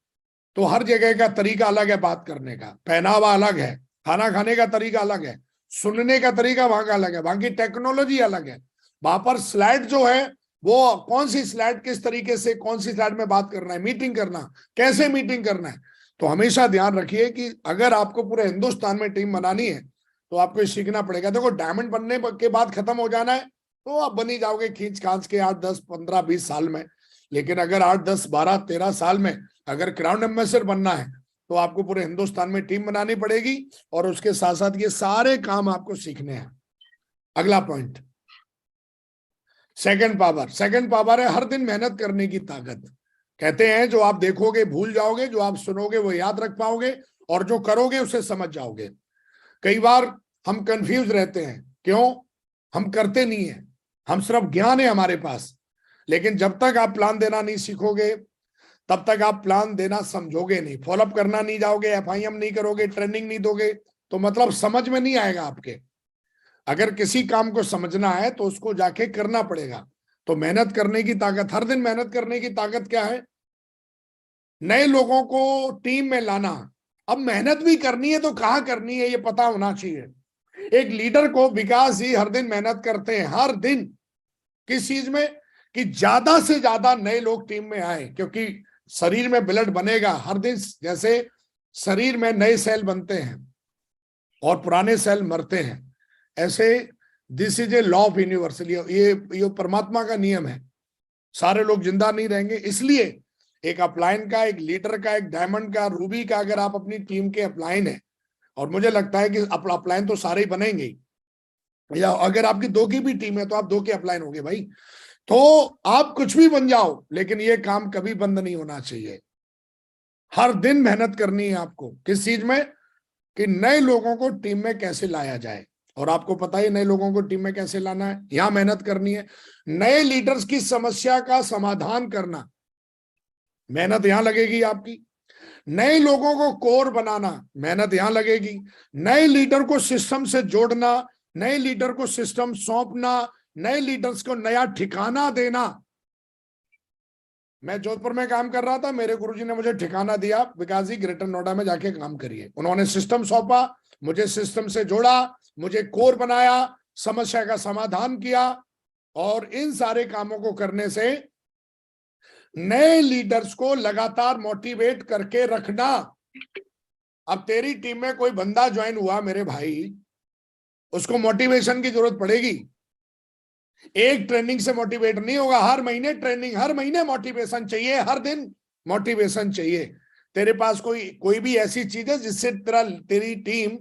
तो हर जगह का तरीका अलग है, बात करने का पहनावा अलग है, खाना खाने का तरीका अलग है, सुनने का तरीका वहां का अलग है, वहां की टेक्नोलॉजी अलग है। वहां पर स्लाइड जो है, वो कौन सी स्लाइड, किस तरीके से, कौन सी स्लाइड में बात करना है, मीटिंग करना, कैसे मीटिंग करना है। तो हमेशा ध्यान रखिए कि अगर आपको पूरे हिंदुस्तान में टीम बनानी है तो आपको ये सीखना पड़ेगा। देखो, डायमंड बनने के बाद खत्म हो जाना है तो आप बनी जाओगे खींच खांच के 8 10 15 20 साल में। लेकिन अगर 8 10 12 13 साल में अगर क्राउन एम्बेसडर बनना है तो आपको पूरे हिंदुस्तान में टीम बनानी पड़ेगी, और उसके साथ साथ ये सारे काम आपको सीखने हैं। अगला पॉइंट, सेकंड पावर है हर दिन मेहनत करने की ताकत। कहते हैं जो आप देखोगे भूल जाओगे, जो आप सुनोगे वो याद रख पाओगे, और जो करोगे उसे समझ जाओगे। कई बार हम कंफ्यूज रहते हैं, क्यों? हम करते नहीं है, हम सिर्फ ज्ञान है हमारे पास। लेकिन जब तक आप प्लान देना नहीं सीखोगे, तब तक आप प्लान देना समझोगे नहीं, फॉलोअप करना नहीं जाओगे, एफआईएम नहीं करोगे, ट्रेनिंग नहीं दोगे, तो मतलब समझ में नहीं आएगा आपके। अगर किसी काम को समझना है तो उसको जाके करना पड़ेगा। तो मेहनत करने की ताकत, हर दिन मेहनत करने की ताकत क्या है? नए लोगों को टीम में लाना। अब मेहनत भी करनी है तो कहाँ करनी है ये पता होना चाहिए। एक लीडर को, विकास जी हर दिन मेहनत करते हैं, हर दिन, किस चीज में? कि ज्यादा से ज्यादा नए लोग टीम में आए, क्योंकि शरीर में ब्लड बनेगा हर दिन। जैसे शरीर में नए सेल बनते हैं और पुराने सेल मरते हैं, ऐसे this is a law of universal, ये परमात्मा का नियम है। सारे लोग जिंदा नहीं रहेंगे। इसलिए एक अपलाइन का, एक लीडर का, एक डायमंड का, रूबी का, अगर आप अपनी टीम के अपलाइन है, और मुझे लगता है कि अपलाइन तो सारे ही बनेंगे, या अगर आपकी 2 की भी टीम है तो आप 2 के अपलाइन होंगे भाई। तो आप कुछ भी बन जाओ, लेकिन ये काम कभी बंद नहीं होना चाहिए। हर दिन मेहनत करनी है आपको, किस चीज में? कि नए लोगों को टीम में कैसे लाया जाए। और आपको पता है नए लोगों को टीम में कैसे लाना है, यहां मेहनत करनी है। नए लीडर्स की समस्या का समाधान करना, मेहनत यहां लगेगी आपकी। नए लोगों को कोर बनाना, मेहनत यहां लगेगी। नए लीडर को सिस्टम से जोड़ना, नए लीडर को सिस्टम सौंपना, नए लीडर्स को नया ठिकाना देना। मैं जोधपुर में काम कर रहा था, मेरे गुरुजी ने मुझे ठिकाना दिया, विकास जी ग्रेटर नोएडा में जाके काम करिए। उन्होंने सिस्टम सौंपा, मुझे सिस्टम से जोड़ा, मुझे कोर बनाया, समस्या का समाधान किया, और इन सारे कामों को करने से नए लीडर्स को लगातार मोटिवेट करके रखना। अब तेरी टीम में कोई बंदा ज्वाइन हुआ मेरे भाई, उसको मोटिवेशन की जरूरत पड़ेगी। एक ट्रेनिंग से मोटिवेट नहीं होगा, हर महीने ट्रेनिंग, हर महीने मोटिवेशन चाहिए, हर दिन मोटिवेशन चाहिए। तेरे पास कोई भी ऐसी चीज है जिससे तेरी टीम,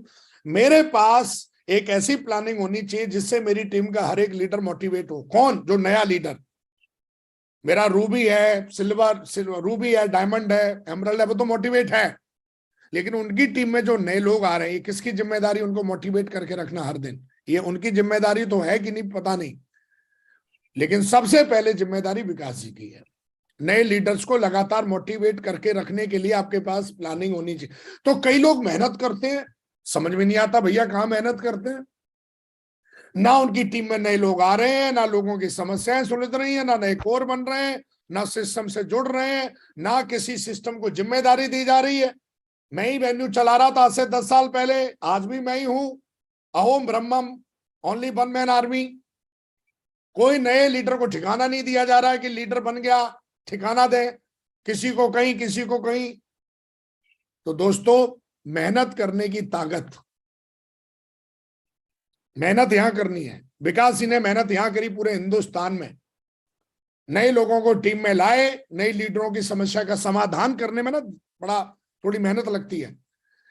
मेरे पास एक ऐसी प्लानिंग होनी चाहिए जिससे मेरी टीम का हर एक लीडर मोटिवेट हो। कौन? जो नया लीडर, मेरा रूबी है, सिल्वर रूबी है, डायमंड है, एमरल्ड है, वो तो मोटिवेट है, लेकिन उनकी टीम में जो नए लोग आ रहे हैं, किसकी जिम्मेदारी उनको मोटिवेट करके रखना हर दिन? ये उनकी जिम्मेदारी तो है कि नहीं पता नहीं, लेकिन सबसे पहले जिम्मेदारी विकास जी की है। नए लीडर्स को लगातार मोटिवेट करके रखने के लिए आपके पास प्लानिंग होनी चाहिए। तो कई लोग मेहनत करते हैं, समझ में नहीं आता भैया कहाँ मेहनत करते हैं। ना उनकी टीम में नए लोग आ रहे हैं, ना लोगों की समस्याएं सुलझ रही हैं, ना नए कोर बन रहे हैं, ना सिस्टम से जुड़ रहे हैं, ना किसी सिस्टम को जिम्मेदारी दी जा रही है। मैं ही वेन्यू चला रहा था आज से 10 साल पहले, आज भी मैं ही हूं। अहोम ब्रह्मम, ओनली वन मैन आर्मी। कोई नए लीडर को ठिकाना नहीं दिया जा रहा है कि लीडर बन गया ठिकाना दे, किसी को कहीं किसी को कहीं। तो दोस्तों, मेहनत करने की ताकत, मेहनत यहां करनी है। विकास जी ने मेहनत यहां करी पूरे हिंदुस्तान में, नए लोगों को टीम में लाए, नए लीडरों की समस्या का समाधान करने में ना बड़ा थोड़ी मेहनत लगती है।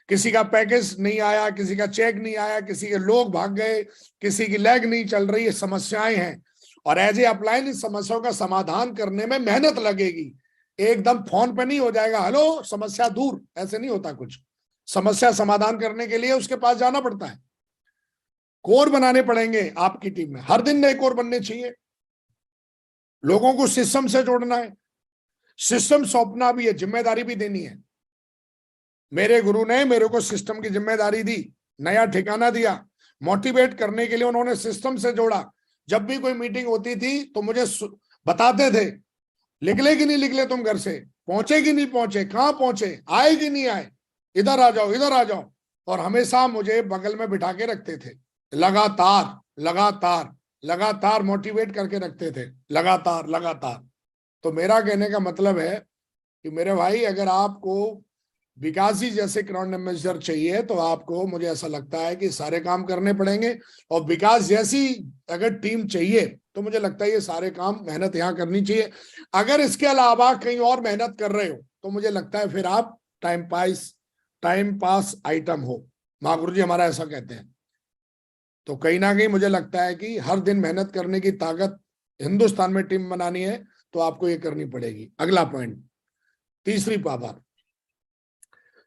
किसी का पैकेज नहीं आया, किसी का चेक नहीं आया, किसी के लोग भाग गए, किसी की लेग नहीं चल रही, समस्याएं हैं। और एज ए अपलाइन इस समस्याओं का समाधान करने में मेहनत लगेगी। एकदम फोन पे नहीं हो जाएगा हेलो समस्या दूर, ऐसे नहीं होता कुछ। समस्या समाधान करने के लिए उसके पास जाना पड़ता है। कोर बनाने पड़ेंगे आपकी टीम में, हर दिन नए कोर बनने चाहिए। लोगों को सिस्टम से जोड़ना है, सिस्टम सौंपना भी है, जिम्मेदारी भी देनी है। मेरे गुरु ने मेरे को सिस्टम की जिम्मेदारी दी, नया ठिकाना दिया, मोटिवेट करने के लिए उन्होंने सिस्टम से जोड़ा। जब भी कोई मीटिंग होती थी तो मुझे बताते थे, निकले कि नहीं निकले तुम घर से, पहुंचे कि नहीं पहुंचे, कहां पहुंचे, आए कि नहीं आए, इधर आ जाओ इधर आ जाओ। और हमेशा मुझे बगल में बिठा के रखते थे, लगातार लगातार लगातार मोटिवेट करके रखते थे, लगातार लगातार। तो मेरा कहने का मतलब है कि मेरे भाई, अगर आपको विकास जी जैसे ग्राउंड एम्बेसडर चाहिए तो आपको, मुझे ऐसा लगता है कि सारे काम करने पड़ेंगे। और विकास जैसी अगर टीम चाहिए तो मुझे लगता है ये सारे काम मेहनत यहाँ करनी चाहिए। अगर इसके अलावा कहीं और मेहनत कर रहे हो तो मुझे लगता है फिर आप टाइम पास आइटम हो। महागुरु जी हमारा ऐसा कहते हैं। तो कहीं ना कहीं मुझे लगता है कि हर दिन मेहनत करने की ताकत, हिंदुस्तान में टीम बनानी है तो आपको ये करनी पड़ेगी। अगला पॉइंट, तीसरी पावर,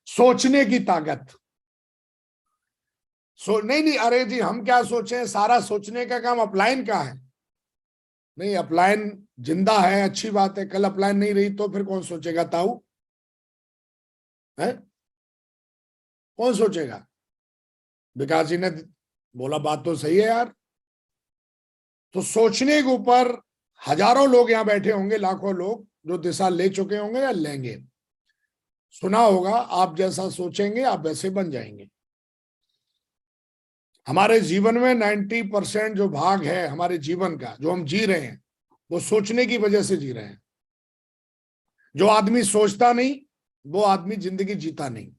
सोचने की ताकत। नहीं अरे जी हम क्या सोचें, सारा सोचने का काम अपलाइन का है। नहीं, अपलाइन जिंदा है, अच्छी बात है, कल अपलाइन नहीं रही तो फिर कौन सोचेगा? ताऊ है, कौन सोचेगा? विकास जी ने बोला बात तो सही है यार। तो सोचने के ऊपर हजारों लोग यहां बैठे होंगे, लाखों लोग जो दिशा ले चुके होंगे या लेंगे। सुना होगा, आप जैसा सोचेंगे आप वैसे बन जाएंगे। हमारे जीवन में 90% जो भाग है हमारे जीवन का, जो हम जी रहे हैं, वो सोचने की वजह से जी रहे हैं। जो आदमी सोचता नहीं वो आदमी जिंदगी जीता नहीं,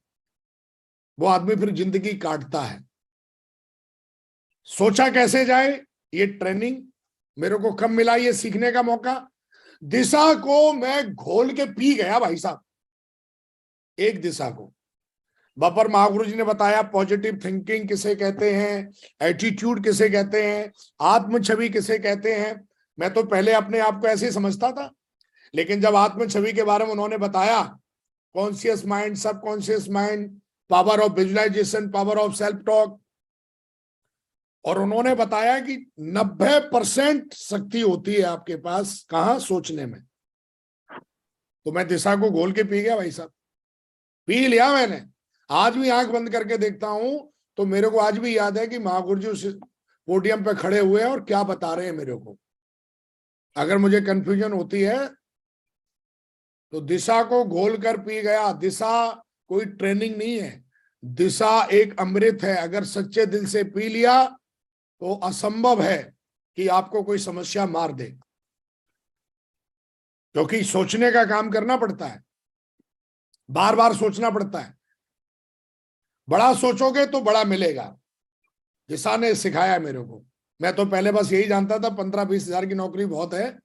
वो आदमी फिर जिंदगी काटता है। सोचा कैसे जाए, ये ट्रेनिंग मेरे को कब मिला, ये सीखने का मौका। दिशा को मैं घोल के पी गया भाई साहब, एक दिशा को। बापर महागुरु जी ने बताया पॉजिटिव थिंकिंग किसे कहते हैं, एटीट्यूड किसे कहते हैं, आत्म छवि किसे कहते हैं। मैं तो पहले अपने आप को ऐसे ही समझता था, लेकिन जब आत्म छवि के बारे में उन्होंने बताया, conscious mind, subconscious mind, power of visualisation, power of self talk, और उन्होंने बताया कि 90% शक्ति होती है आपके पास, कहां? सोचने में। तो मैं दिशा को घोल के पी गया भाई साहब, पी लिया मैंने। आज भी आंख बंद करके देखता हूं तो मेरे को आज भी याद है कि महागुरु जी उस पोडियम पे खड़े हुए हैं और क्या बता रहे हैं मेरे को। अगर मुझे कंफ्यूजन होती है तो दिशा को घोल कर पी गया। दिशा कोई ट्रेनिंग नहीं है, दिशा एक अमृत है। अगर सच्चे दिल से पी लिया तो असंभव है कि आपको कोई समस्या मार दे, क्योंकि सोचने का काम करना पड़ता है, बार बार सोचना पड़ता है। बड़ा सोचोगे तो बड़ा मिलेगा, दिशा ने सिखाया मेरे को। मैं तो पहले बस यही जानता था 15-20 हजार की नौकरी बहुत है,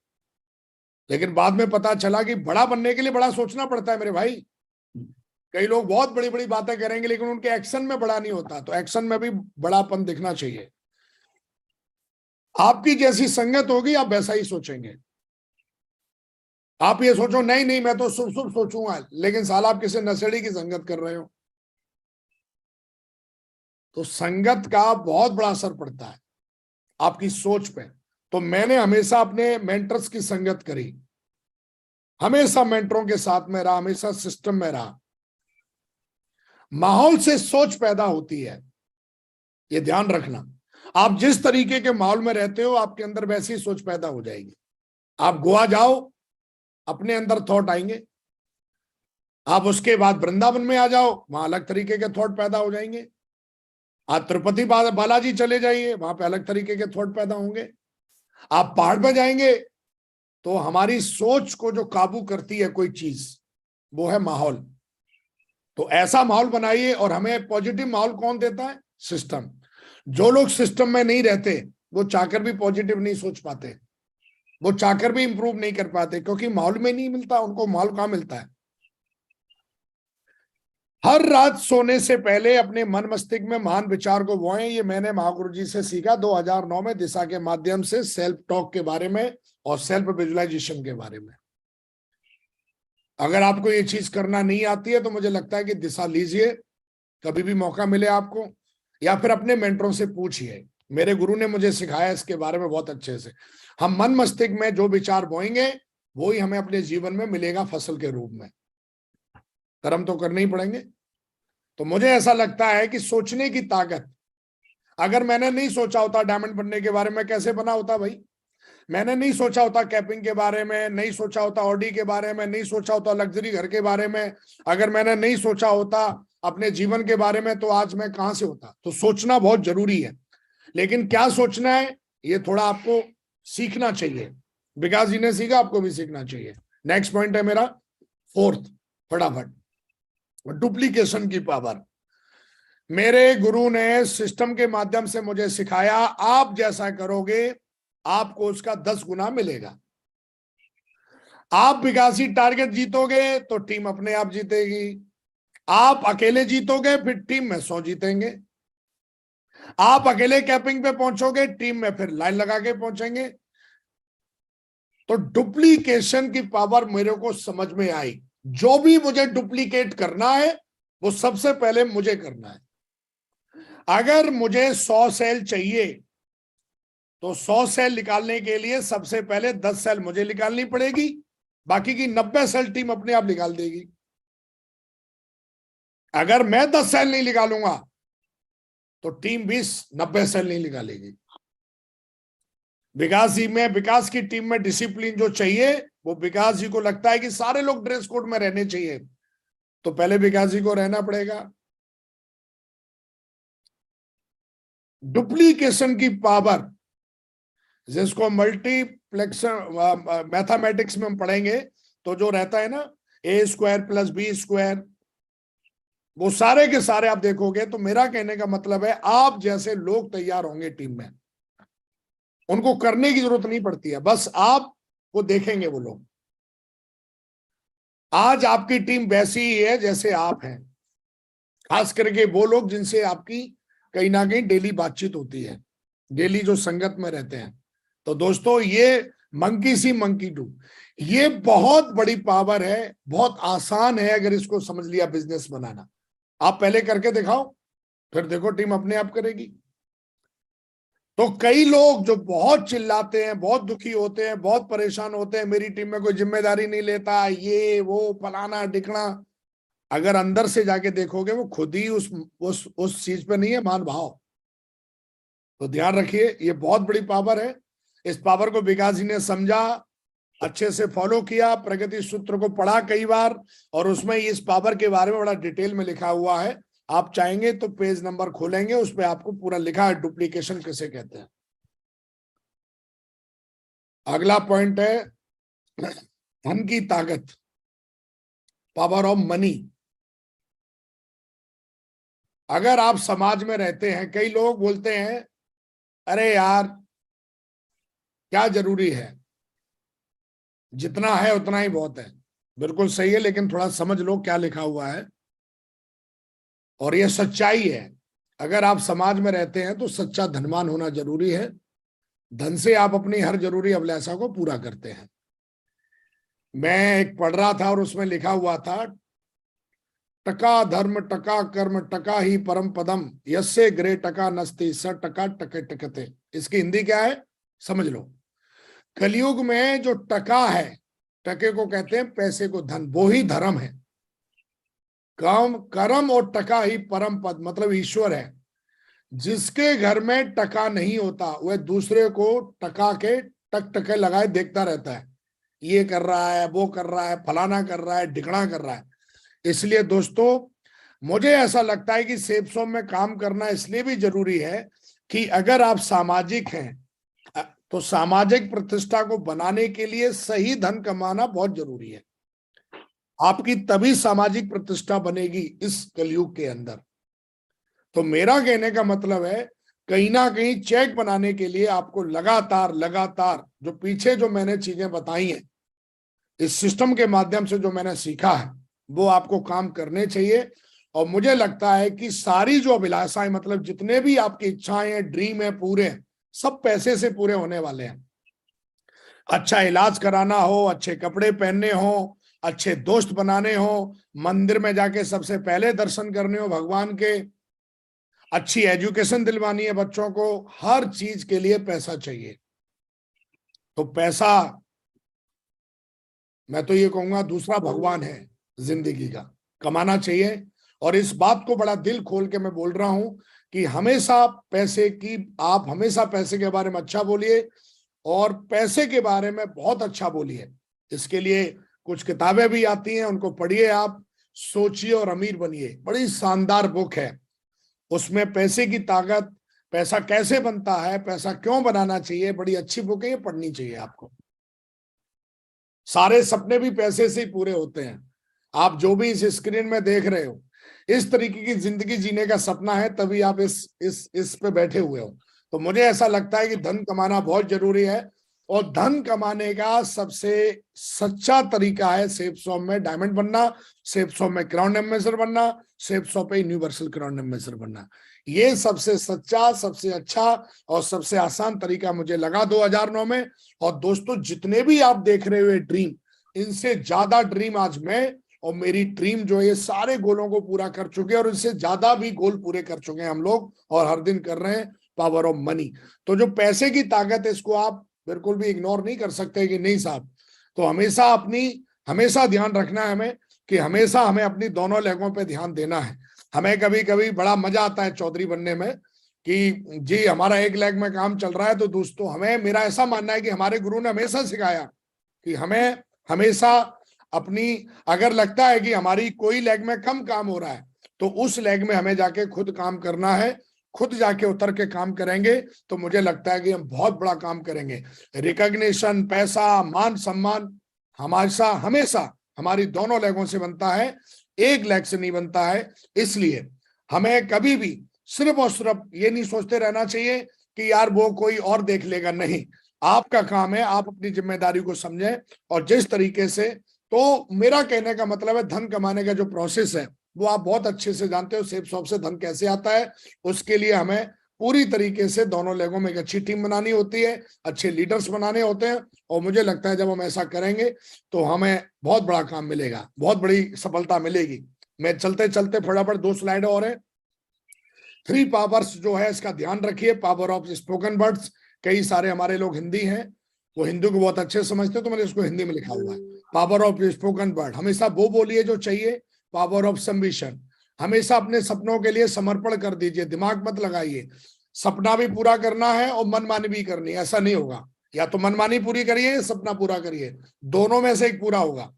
लेकिन बाद में पता चला कि बड़ा बनने के लिए बड़ा सोचना पड़ता है मेरे भाई। कई लोग बहुत बड़ी बड़ी बातें करेंगे लेकिन उनके एक्शन में बड़ा नहीं होता, तो एक्शन में भी बड़ापन दिखना चाहिए। आपकी जैसी संगत होगी आप वैसा ही सोचेंगे। आप ये सोचो नहीं नहीं मैं तो शुभ शुभ सोचूंगा, लेकिन साला आप किसी नशेड़ी की संगत कर रहे हो। तो संगत का बहुत बड़ा असर पड़ता है आपकी सोच पे। तो मैंने हमेशा अपने मेंटर्स की संगत करी, हमेशा मेंटरों के साथ में रहा, हमेशा सिस्टम में रहा। माहौल से सोच पैदा होती है, ये ध्यान रखना। आप जिस तरीके के माहौल में रहते हो आपके अंदर वैसी सोच पैदा हो जाएगी। आप गोवा जाओ, अपने अंदर थॉट आएंगे। आप उसके बाद वृंदावन में आ जाओ, वहां अलग तरीके के थॉट पैदा हो जाएंगे। आप तिरुपति बालाजी चले जाइए, वहां पे अलग तरीके के थॉट पैदा होंगे। आप पहाड़ पे जाएंगे तो हमारी सोच को जो काबू करती है कोई चीज, वो है माहौल। तो ऐसा माहौल बनाइए। और हमें पॉजिटिव माहौल कौन देता है? सिस्टम। जो लोग सिस्टम में नहीं रहते वो चाहकर भी पॉजिटिव नहीं सोच पाते, वो चाहकर भी इंप्रूव नहीं कर पाते, क्योंकि माहौल में नहीं मिलता उनको। माहौल कहाँ मिलता है? हर रात सोने से पहले अपने मन मस्तिष्क में महान विचार को बोएं। ये मैंने महागुरु जी से सीखा 2009 में, दिशा के माध्यम से, सेल्फ टॉक के बारे में और सेल्फ विजुअलाइजेशन के बारे में। अगर आपको ये चीज करना नहीं आती है तो मुझे लगता है कि दिशा लीजिए, कभी भी मौका मिले आपको, या फिर अपने मेंटरों से पूछिए। मेरे गुरु ने मुझे सिखाया इसके बारे में बहुत अच्छे से। हम मन मस्तिष्क में जो विचार बोएंगे वो ही हमें अपने जीवन में मिलेगा फसल के रूप में। कर्म तो करने ही पड़ेंगे। तो मुझे ऐसा लगता है कि सोचने की ताकत, अगर मैंने नहीं सोचा होता डायमंड बनने के बारे में, कैसे बना होता भाई? मैंने नहीं सोचा होता कैपिंग के बारे में, नहीं सोचा होता ऑडी के बारे में, नहीं सोचा होता लग्जरी घर के बारे में, अगर मैंने नहीं सोचा होता अपने जीवन के बारे में, तो आज मैं कहां से होता? तो सोचना बहुत जरूरी है। लेकिन क्या सोचना है ये थोड़ा आपको सीखना चाहिए। विकास जी ने सीखा, आपको भी सीखना चाहिए। नेक्स्ट पॉइंट है मेरा फोर्थ, फटाफट, डुप्लीकेशन की पावर। मेरे गुरु ने सिस्टम के माध्यम से मुझे सिखाया, आप जैसा करोगे आपको उसका 10 गुना मिलेगा। आप विकासी टारगेट जीतोगे तो टीम अपने आप जीतेगी। आप अकेले जीतोगे फिर टीम में 100 जीतेंगे। आप अकेले कैपिंग पे पहुंचोगे, टीम में फिर लाइन लगा के पहुंचेंगे। तो डुप्लीकेशन की पावर मेरे को समझ में आई। जो भी मुझे डुप्लीकेट करना है वो सबसे पहले मुझे करना है। अगर मुझे 100 सेल चाहिए तो 100 सेल निकालने के लिए सबसे पहले 10 सेल मुझे निकालनी पड़ेगी, बाकी की 90 सेल टीम अपने आप निकाल देगी। अगर मैं 10 सेल नहीं निकालूंगा तो टीम 90 सेल नहीं निकालेगी। विकास जी में, विकास की टीम में डिसिप्लिन जो चाहिए, वो विकास जी को लगता है कि सारे लोग ड्रेस कोड में रहने चाहिए, तो पहले विकास जी को रहना पड़ेगा। डुप्लीकेशन की पावर, जिसको मल्टीप्लेक्शन मैथमेटिक्स में हम पढ़ेंगे, तो जो रहता है ना A² + B², वो सारे के सारे आप देखोगे। तो मेरा कहने का मतलब है आप जैसे लोग तैयार होंगे टीम में, उनको करने की जरूरत नहीं पड़ती है, बस आप वो देखेंगे वो लोग। आज आपकी टीम वैसी ही है जैसे आप हैं, खास करके वो लोग जिनसे आपकी कहीं ना कहीं डेली बातचीत होती है, डेली जो संगत में रहते हैं। तो दोस्तों ये मंकी सी मंकी डू, ये बहुत बड़ी पावर है, बहुत आसान है अगर इसको समझ लिया बिजनेस बनाना। आप पहले करके दिखाओ, फिर देखो टीम अपने आप करेगी। तो कई लोग जो बहुत चिल्लाते हैं, बहुत दुखी होते हैं, बहुत परेशान होते हैं, मेरी टीम में कोई जिम्मेदारी नहीं लेता, ये वो फलाना ढिकना, अगर अंदर से जाके देखोगे वो खुद ही उस चीज पे नहीं है मान भाव। तो ध्यान रखिए, ये बहुत बड़ी पावर है। इस पावर को विकास जी ने समझा, अच्छे से फॉलो किया, प्रगति सूत्र को पढ़ा कई बार, और उसमें इस पावर के बारे में बड़ा डिटेल में लिखा हुआ है। आप चाहेंगे तो पेज नंबर खोलेंगे, उस पर आपको पूरा लिखा है डुप्लीकेशन किसे कहते हैं। अगला पॉइंट है धन की ताकत, पावर ऑफ मनी। अगर आप समाज में रहते हैं, कई लोग बोलते हैं अरे यार क्या जरूरी है? जितना है उतना ही बहुत है। बिल्कुल सही है, लेकिन थोड़ा समझ लो क्या लिखा हुआ है, और ये सच्चाई है। अगर आप समाज में रहते हैं तो सच्चा धनवान होना जरूरी है। धन से आप अपनी हर जरूरी अभिलाषा को पूरा करते हैं। मैं एक पढ़ रहा था और उसमें लिखा हुआ था, टका धर्म टका कर्म टका ही परम पदम, यस्से ग्रे टका नस्ति स टका टके टकते। इसकी हिंदी क्या है समझ लो। कलयुग में जो टका है, टके को कहते हैं पैसे को, धन, वो ही धर्म है। काम कर्म और टका ही परम पद, मतलब ईश्वर है। जिसके घर में टका नहीं होता वह दूसरे को टका के टक टके लगाए देखता रहता है, ये कर रहा है, वो कर रहा है, फलाना कर रहा है, ढिकड़ा कर रहा है। इसलिए दोस्तों, मुझे ऐसा लगता है कि सेफ सोम में काम करना इसलिए भी जरूरी है कि अगर आप सामाजिक हैं तो सामाजिक प्रतिष्ठा को बनाने के लिए सही धन कमाना बहुत जरूरी है। आपकी तभी सामाजिक प्रतिष्ठा बनेगी इस कलयुग के अंदर। तो मेरा कहने का मतलब है, कहीं ना कहीं चेक बनाने के लिए आपको लगातार लगातार जो पीछे जो मैंने चीजें बताई हैं, इस सिस्टम के माध्यम से जो मैंने सीखा है, वो आपको काम करने चाहिए। और मुझे लगता है कि सारी जो अभिलाषाएं, मतलब जितने भी आपकी इच्छाएं हैं, ड्रीम है, पूरे हैं, सब पैसे से पूरे होने वाले हैं। अच्छा इलाज कराना हो, अच्छे कपड़े पहनने हो, अच्छे दोस्त बनाने हो, मंदिर में जाके सबसे पहले दर्शन करने हो भगवान के, अच्छी एजुकेशन दिलवानी है बच्चों को, हर चीज के लिए पैसा चाहिए। तो पैसा, मैं तो ये कहूंगा, दूसरा भगवान है जिंदगी का, कमाना चाहिए। और इस बात को बड़ा दिल खोल के मैं बोल रहा हूं कि हमेशा पैसे की, आप हमेशा पैसे के बारे में अच्छा बोलिए और पैसे के बारे में बहुत अच्छा बोलिए। इसके लिए कुछ किताबें भी आती हैं, उनको पढ़िए, आप सोचिए और अमीर बनिए। बड़ी शानदार बुक है, उसमें पैसे की ताकत, पैसा कैसे बनता है, पैसा क्यों बनाना चाहिए, बड़ी अच्छी बुक है, ये पढ़नी चाहिए आपको। सारे सपने भी पैसे से ही पूरे होते हैं। आप जो भी इस स्क्रीन में देख रहे हो, इस तरीके की जिंदगी जीने का सपना है, तभी आप इस पे बैठे हुए हो। तो मुझे ऐसा लगता है कि धन कमाना बहुत जरूरी है, और धन कमाने का सबसे सच्चा तरीका है सेफ सोम में डायमंड बनना, सेफ सोम में क्राउन एम्बेसडर बनना, सेफ सोम पे यूनिवर्सल क्राउन एम्बेसडर बनना। ये सबसे सच्चा, सबसे अच्छा और सबसे आसान तरीका मुझे लगा 2009 में। और दोस्तों, जितने भी आप देख रहे हुए ड्रीम, इनसे ज्यादा ड्रीम आज मैं और मेरी टीम जो है सारे गोलों को पूरा कर चुके हैं, और इससे ज्यादा भी गोल पूरे कर चुके हैं हम लोग, और हर दिन कर रहे हैं। पावर ऑफ मनी, तो जो पैसे की ताकत है, इसको आप बिल्कुल भी इग्नोर नहीं कर सकते कि नहीं साहब। तो हमेशा ध्यान रखना है हमें कि हमेशा हमें अपनी दोनों लेगों पे ध्यान देना है। हमें कभी कभी बड़ा मजा आता है चौधरी बनने में कि जी हमारा एक लेग में काम चल रहा है। तो दोस्तों, मेरा ऐसा मानना है कि हमारे गुरु ने हमेशा सिखाया कि हमें हमेशा अपनी, अगर लगता है कि हमारी कोई लेग में कम काम हो रहा है, तो उस लेग में हमें जाके खुद काम करना है। खुद जाके उतर के काम करेंगे तो मुझे लगता है कि हम बहुत बड़ा काम करेंगे। रिकॉग्निशन, पैसा, मान सम्मान हमेशा हमारी दोनों लेगों से बनता है, एक लेग से नहीं बनता है। इसलिए हमें कभी भी सिर्फ और सिर्फ ये नहीं सोचते रहना चाहिए कि यार वो कोई और देख लेगा। नहीं, आपका काम है, आप अपनी जिम्मेदारी को समझें। और जिस तरीके से, तो मेरा कहने का मतलब है, धन कमाने का जो प्रोसेस है वो आप बहुत अच्छे से जानते हो। सेफ शॉप से धन कैसे आता है, उसके लिए हमें पूरी तरीके से दोनों लेगों में एक अच्छी टीम बनानी होती है, अच्छे लीडर्स बनाने होते हैं। और मुझे लगता है जब हम ऐसा करेंगे तो हमें बहुत बड़ा काम मिलेगा, बहुत बड़ी सफलता मिलेगी। मैं चलते चलते फटाफट 2 स्लाइड और है। 3 पावर्स जो है इसका ध्यान रखिए। पावर ऑफ स्पोकन वर्ड्स, कई सारे हमारे लोग हिंदी हैं, वो हिंदी को बहुत अच्छे समझते हैं, तो मैंने इसको हिंदी में लिखा हुआ है। पावर ऑफ स्पोकन वर्ड, हमेशा वो बोलिए जो चाहिए। पावर ऑफ सम्बिशन, हमेशा अपने सपनों के लिए समर्पण कर दीजिए, दिमाग मत लगाइए। सपना भी पूरा करना है और मनमानी भी करनी है, ऐसा नहीं होगा। या तो मनमानी पूरी करिए या सपना पूरा करिए, दोनों में से एक पूरा होगा।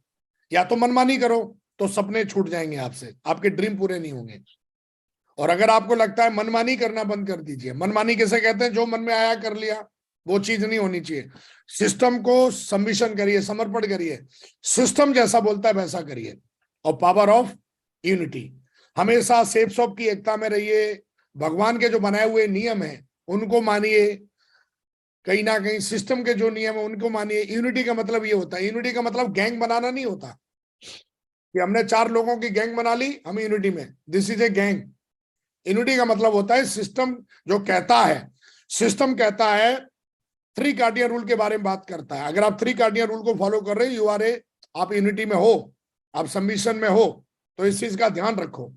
या तो मनमानी करो तो सपने छूट जाएंगे आपसे, आपके ड्रीम पूरे नहीं होंगे। और अगर आपको लगता है मनमानी करना, बंद कर दीजिए। मनमानी किसे कहते हैं? जो मन में आया कर लिया, वो चीज नहीं होनी चाहिए। सिस्टम को सबमिशन करिए, समर्पण करिए, सिस्टम जैसा बोलता है वैसा करिए। और पावर ऑफ यूनिटी, हमेशा सेफ शॉप की एकता में रहिए। भगवान के जो बनाए हुए नियम हैं उनको मानिए। कहीं ना कहीं सिस्टम के जो नियम है उनको मानिए। यूनिटी का मतलब ये होता है, यूनिटी का मतलब गैंग बनाना नहीं होता कि हमने 4 लोगों की गैंग बना ली हम यूनिटी में, this is a gang. Unity का मतलब होता है सिस्टम जो कहता है, सिस्टम कहता है 3 कार्डियन रूल के बारे में बात करता है। अगर आप 3 कार्डियन रूल को फॉलो कर रहे हो, यू आर ए, आप यूनिटी में हो, आप सबमिशन में हो, तो इस चीज का ध्यान रखो।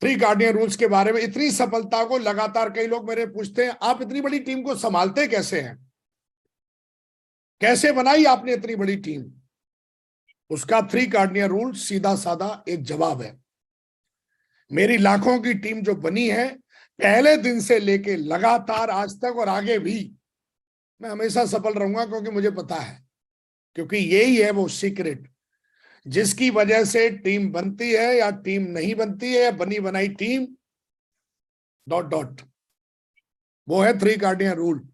3 कार्डियन रूल्स के बारे में इतनी सफलता को लगातार कई लोग मेरे पूछते हैं, आप इतनी बड़ी टीम को संभालते कैसे हैं, कैसे बनाई आपने इतनी बड़ी टीम? उसका 3 कार्डियन रूल सीधा साधा एक जवाब है। मेरी लाखों की टीम जो बनी है, पहले दिन से लेके लगातार आज तक और आगे भी मैं हमेशा सफल रहूंगा, क्योंकि मुझे पता है, क्योंकि यही है वो सीक्रेट जिसकी वजह से टीम बनती है या टीम नहीं बनती है, या बनी बनाई टीम डॉट डॉट, वो है 3 कार्डियन रूल।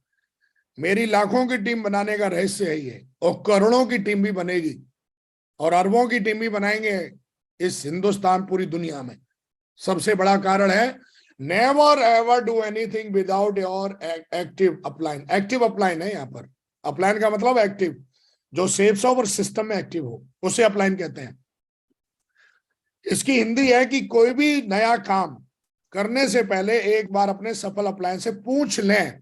मेरी लाखों की टीम बनाने का रहस्य है ये, और करोड़ों की टीम भी बनेगी और अरबों की टीम भी बनाएंगे इस हिंदुस्तान, पूरी दुनिया में। सबसे बड़ा कारण है never ever do anything without your active upline. Active upline है यहाँ पर, अपलाइन का मतलब एक्टिव, जो सेफ्स और सिस्टम में एक्टिव हो, उसे अपलाइन कहते हैं। इसकी हिंदी है कि कोई भी नया काम करने से पहले एक बार अपने सफल अपलाइन से पूछ लें,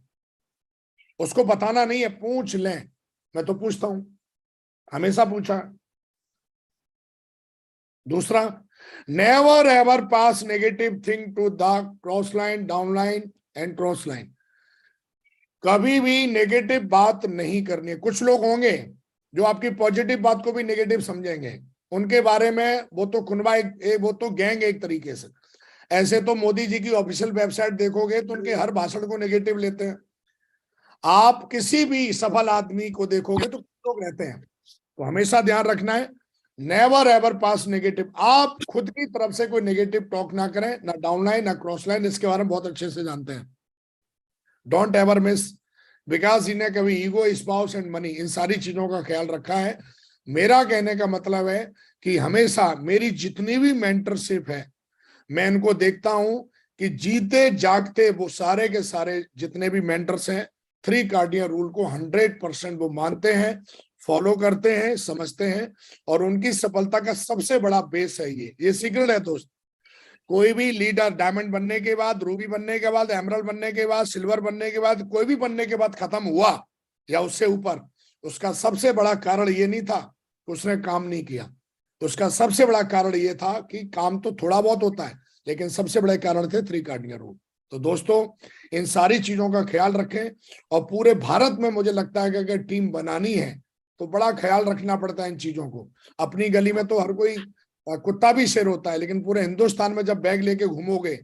उसको बताना नहीं है, पूछ लें। मैं तो पूछता हूं, हमेशा पूछा। दूसरा, never ever pass negative thing to the cross line, down line and cross line. कभी भी नेगेटिव बात नहीं करनी है। कुछ लोग होंगे जो आपकी पॉजिटिव बात को भी नेगेटिव समझेंगे, उनके बारे में वो तो खुनवा वो तो गैंग एक तरीके से। ऐसे तो मोदी जी की ऑफिशियल वेबसाइट देखोगे तो उनके हर भाषण को नेगेटिव लेते हैं। आप किसी भी सफल आदमी को देखोगे तो लोग रहते हैं, तो हमेशा ध्यान रखना है नेवर एवर पास नेगेटिव। आप खुद की तरफ से कोई नेगेटिव टॉक ना करें, ना डाउनलाइन ना क्रॉस लाइन, इसके बारे में बहुत अच्छे से जानते हैं। डोंट एवर मिस, विकास जी ने कभी ईगो, स्पाउस एंड मनी, इन सारी चीजों का ख्याल रखा है। मेरा कहने का मतलब है कि हमेशा मेरी जितनी भी मेंटरशिप है, मैं इनको देखता हूं कि जीते जागते वो सारे के सारे जितने भी मेंटर्स हैं 3 कार्डियन रूल को 100% वो मानते हैं, फॉलो करते हैं, समझते हैं, और उनकी सफलता का सबसे बड़ा बेस है ये सीक्रेट है दोस्त। कोई भी लीडर डायमंड बनने के बाद, रूबी बनने के बाद, एमरल्ड बनने के बाद, सिल्वर बनने के बाद, कोई भी बनने के बाद खत्म हुआ या उससे ऊपर, उसका सबसे बड़ा कारण ये नहीं था उसने काम नहीं किया। उसका सबसे बड़ा कारण ये था कि काम तो थोड़ा बहुत होता है, लेकिन सबसे बड़े कारण थे 3 कार्डियन रूल। तो दोस्तों, इन सारी चीजों का ख्याल रखें। और पूरे भारत में मुझे लगता है कि अगर टीम बनानी है तो बड़ा ख्याल रखना पड़ता है इन चीजों को। अपनी गली में तो हर कोई कुत्ता भी शेर होता है, लेकिन पूरे हिंदुस्तान में जब बैग लेके घूमोगे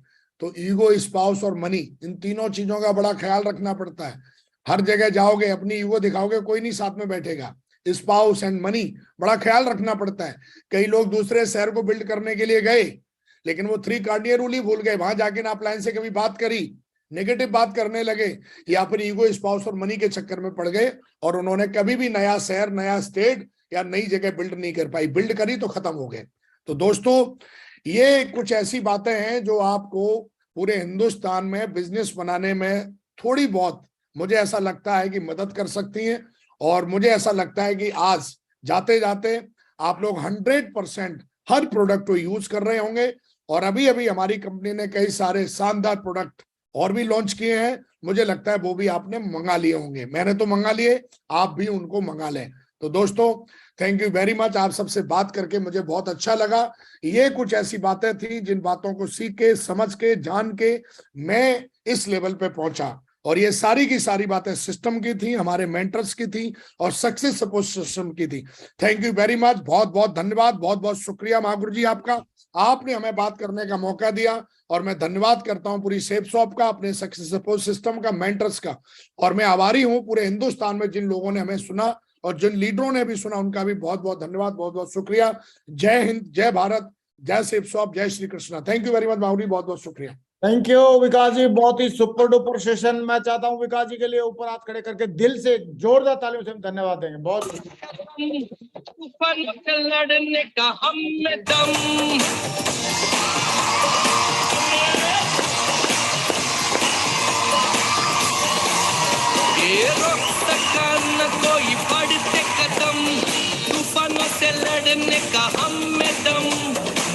तो ईगो, स्पाउस और मनी, इन तीनों चीजों का बड़ा ख्याल रखना पड़ता है। हर जगह जाओगे अपनी ईगो दिखाओगे, कोई नहीं साथ में बैठेगा। स्पाउस एंड मनी बड़ा ख्याल रखना पड़ता है। कई लोग दूसरे शहर को बिल्ड करने के लिए गए, लेकिन वो 3 कार्डियन रूल ही भूल गए। वहां जाके ना अपलाइन से कभी बात करी, नेगेटिव बात करने लगे, या फिर ईगो, स्पाउस और मनी के चक्कर में पड़ गए, और उन्होंने कभी भी नया शहर, नया स्टेट या नई जगह बिल्ड नहीं कर पाई। बिल्ड करी तो खत्म हो गए। तो दोस्तों, ये कुछ ऐसी बातें हैं जो आपको पूरे हिंदुस्तान में बिजनेस बनाने में थोड़ी बहुत, मुझे ऐसा लगता है कि मदद कर सकती हैं। और मुझे ऐसा लगता है कि आज जाते जाते आप लोग 100% हर प्रोडक्ट को यूज कर रहे होंगे। और अभी अभी हमारी कंपनी ने कई सारे शानदार प्रोडक्ट और भी लॉन्च किए हैं, मुझे लगता है वो भी आपने मंगा लिए होंगे। मैंने तो मंगा लिए, आप भी उनको मंगा लें। तो दोस्तों, थैंक यू वेरी मच। आप सबसे बात करके मुझे बहुत अच्छा लगा। ये कुछ ऐसी बातें थी जिन बातों को सीख के, समझ के, जान के मैं इस लेवल पे पहुंचा। और ये सारी की सारी बातें सिस्टम की थी, हमारे मेंटर्स की थी, और सक्सेस सपोर्ट सिस्टम की थी। थैंक यू वेरी मच, बहुत बहुत धन्यवाद, बहुत बहुत शुक्रिया महागुरु जी आपका। आपने हमें बात करने का मौका दिया, और मैं धन्यवाद करता हूं पूरी सेफ शॉप का, अपने सक्सेस सपोर्ट सिस्टम का, मेंटर्स का। और मैं आभारी हूं पूरे हिंदुस्तान में जिन लोगों ने हमें सुना और जिन लीडरों ने भी सुना, उनका भी बहुत बहुत धन्यवाद, बहुत बहुत शुक्रिया। जय हिंद, जय भारत, जय सेफ शॉप, जय Shri Krishna. Thank you very much महागुरु जी, बहुत बहुत शुक्रिया। थैंक यू विकास जी, बहुत ही सुपर डुपर सेशन। मैं चाहता हूं विकास जी के लिए ऊपर हाथ खड़े करके दिल से जोरदार तालियों से हम धन्यवाद देंगे। बहुत ऊपर लड़ने का हम में दम, लड़ने का हम में दम,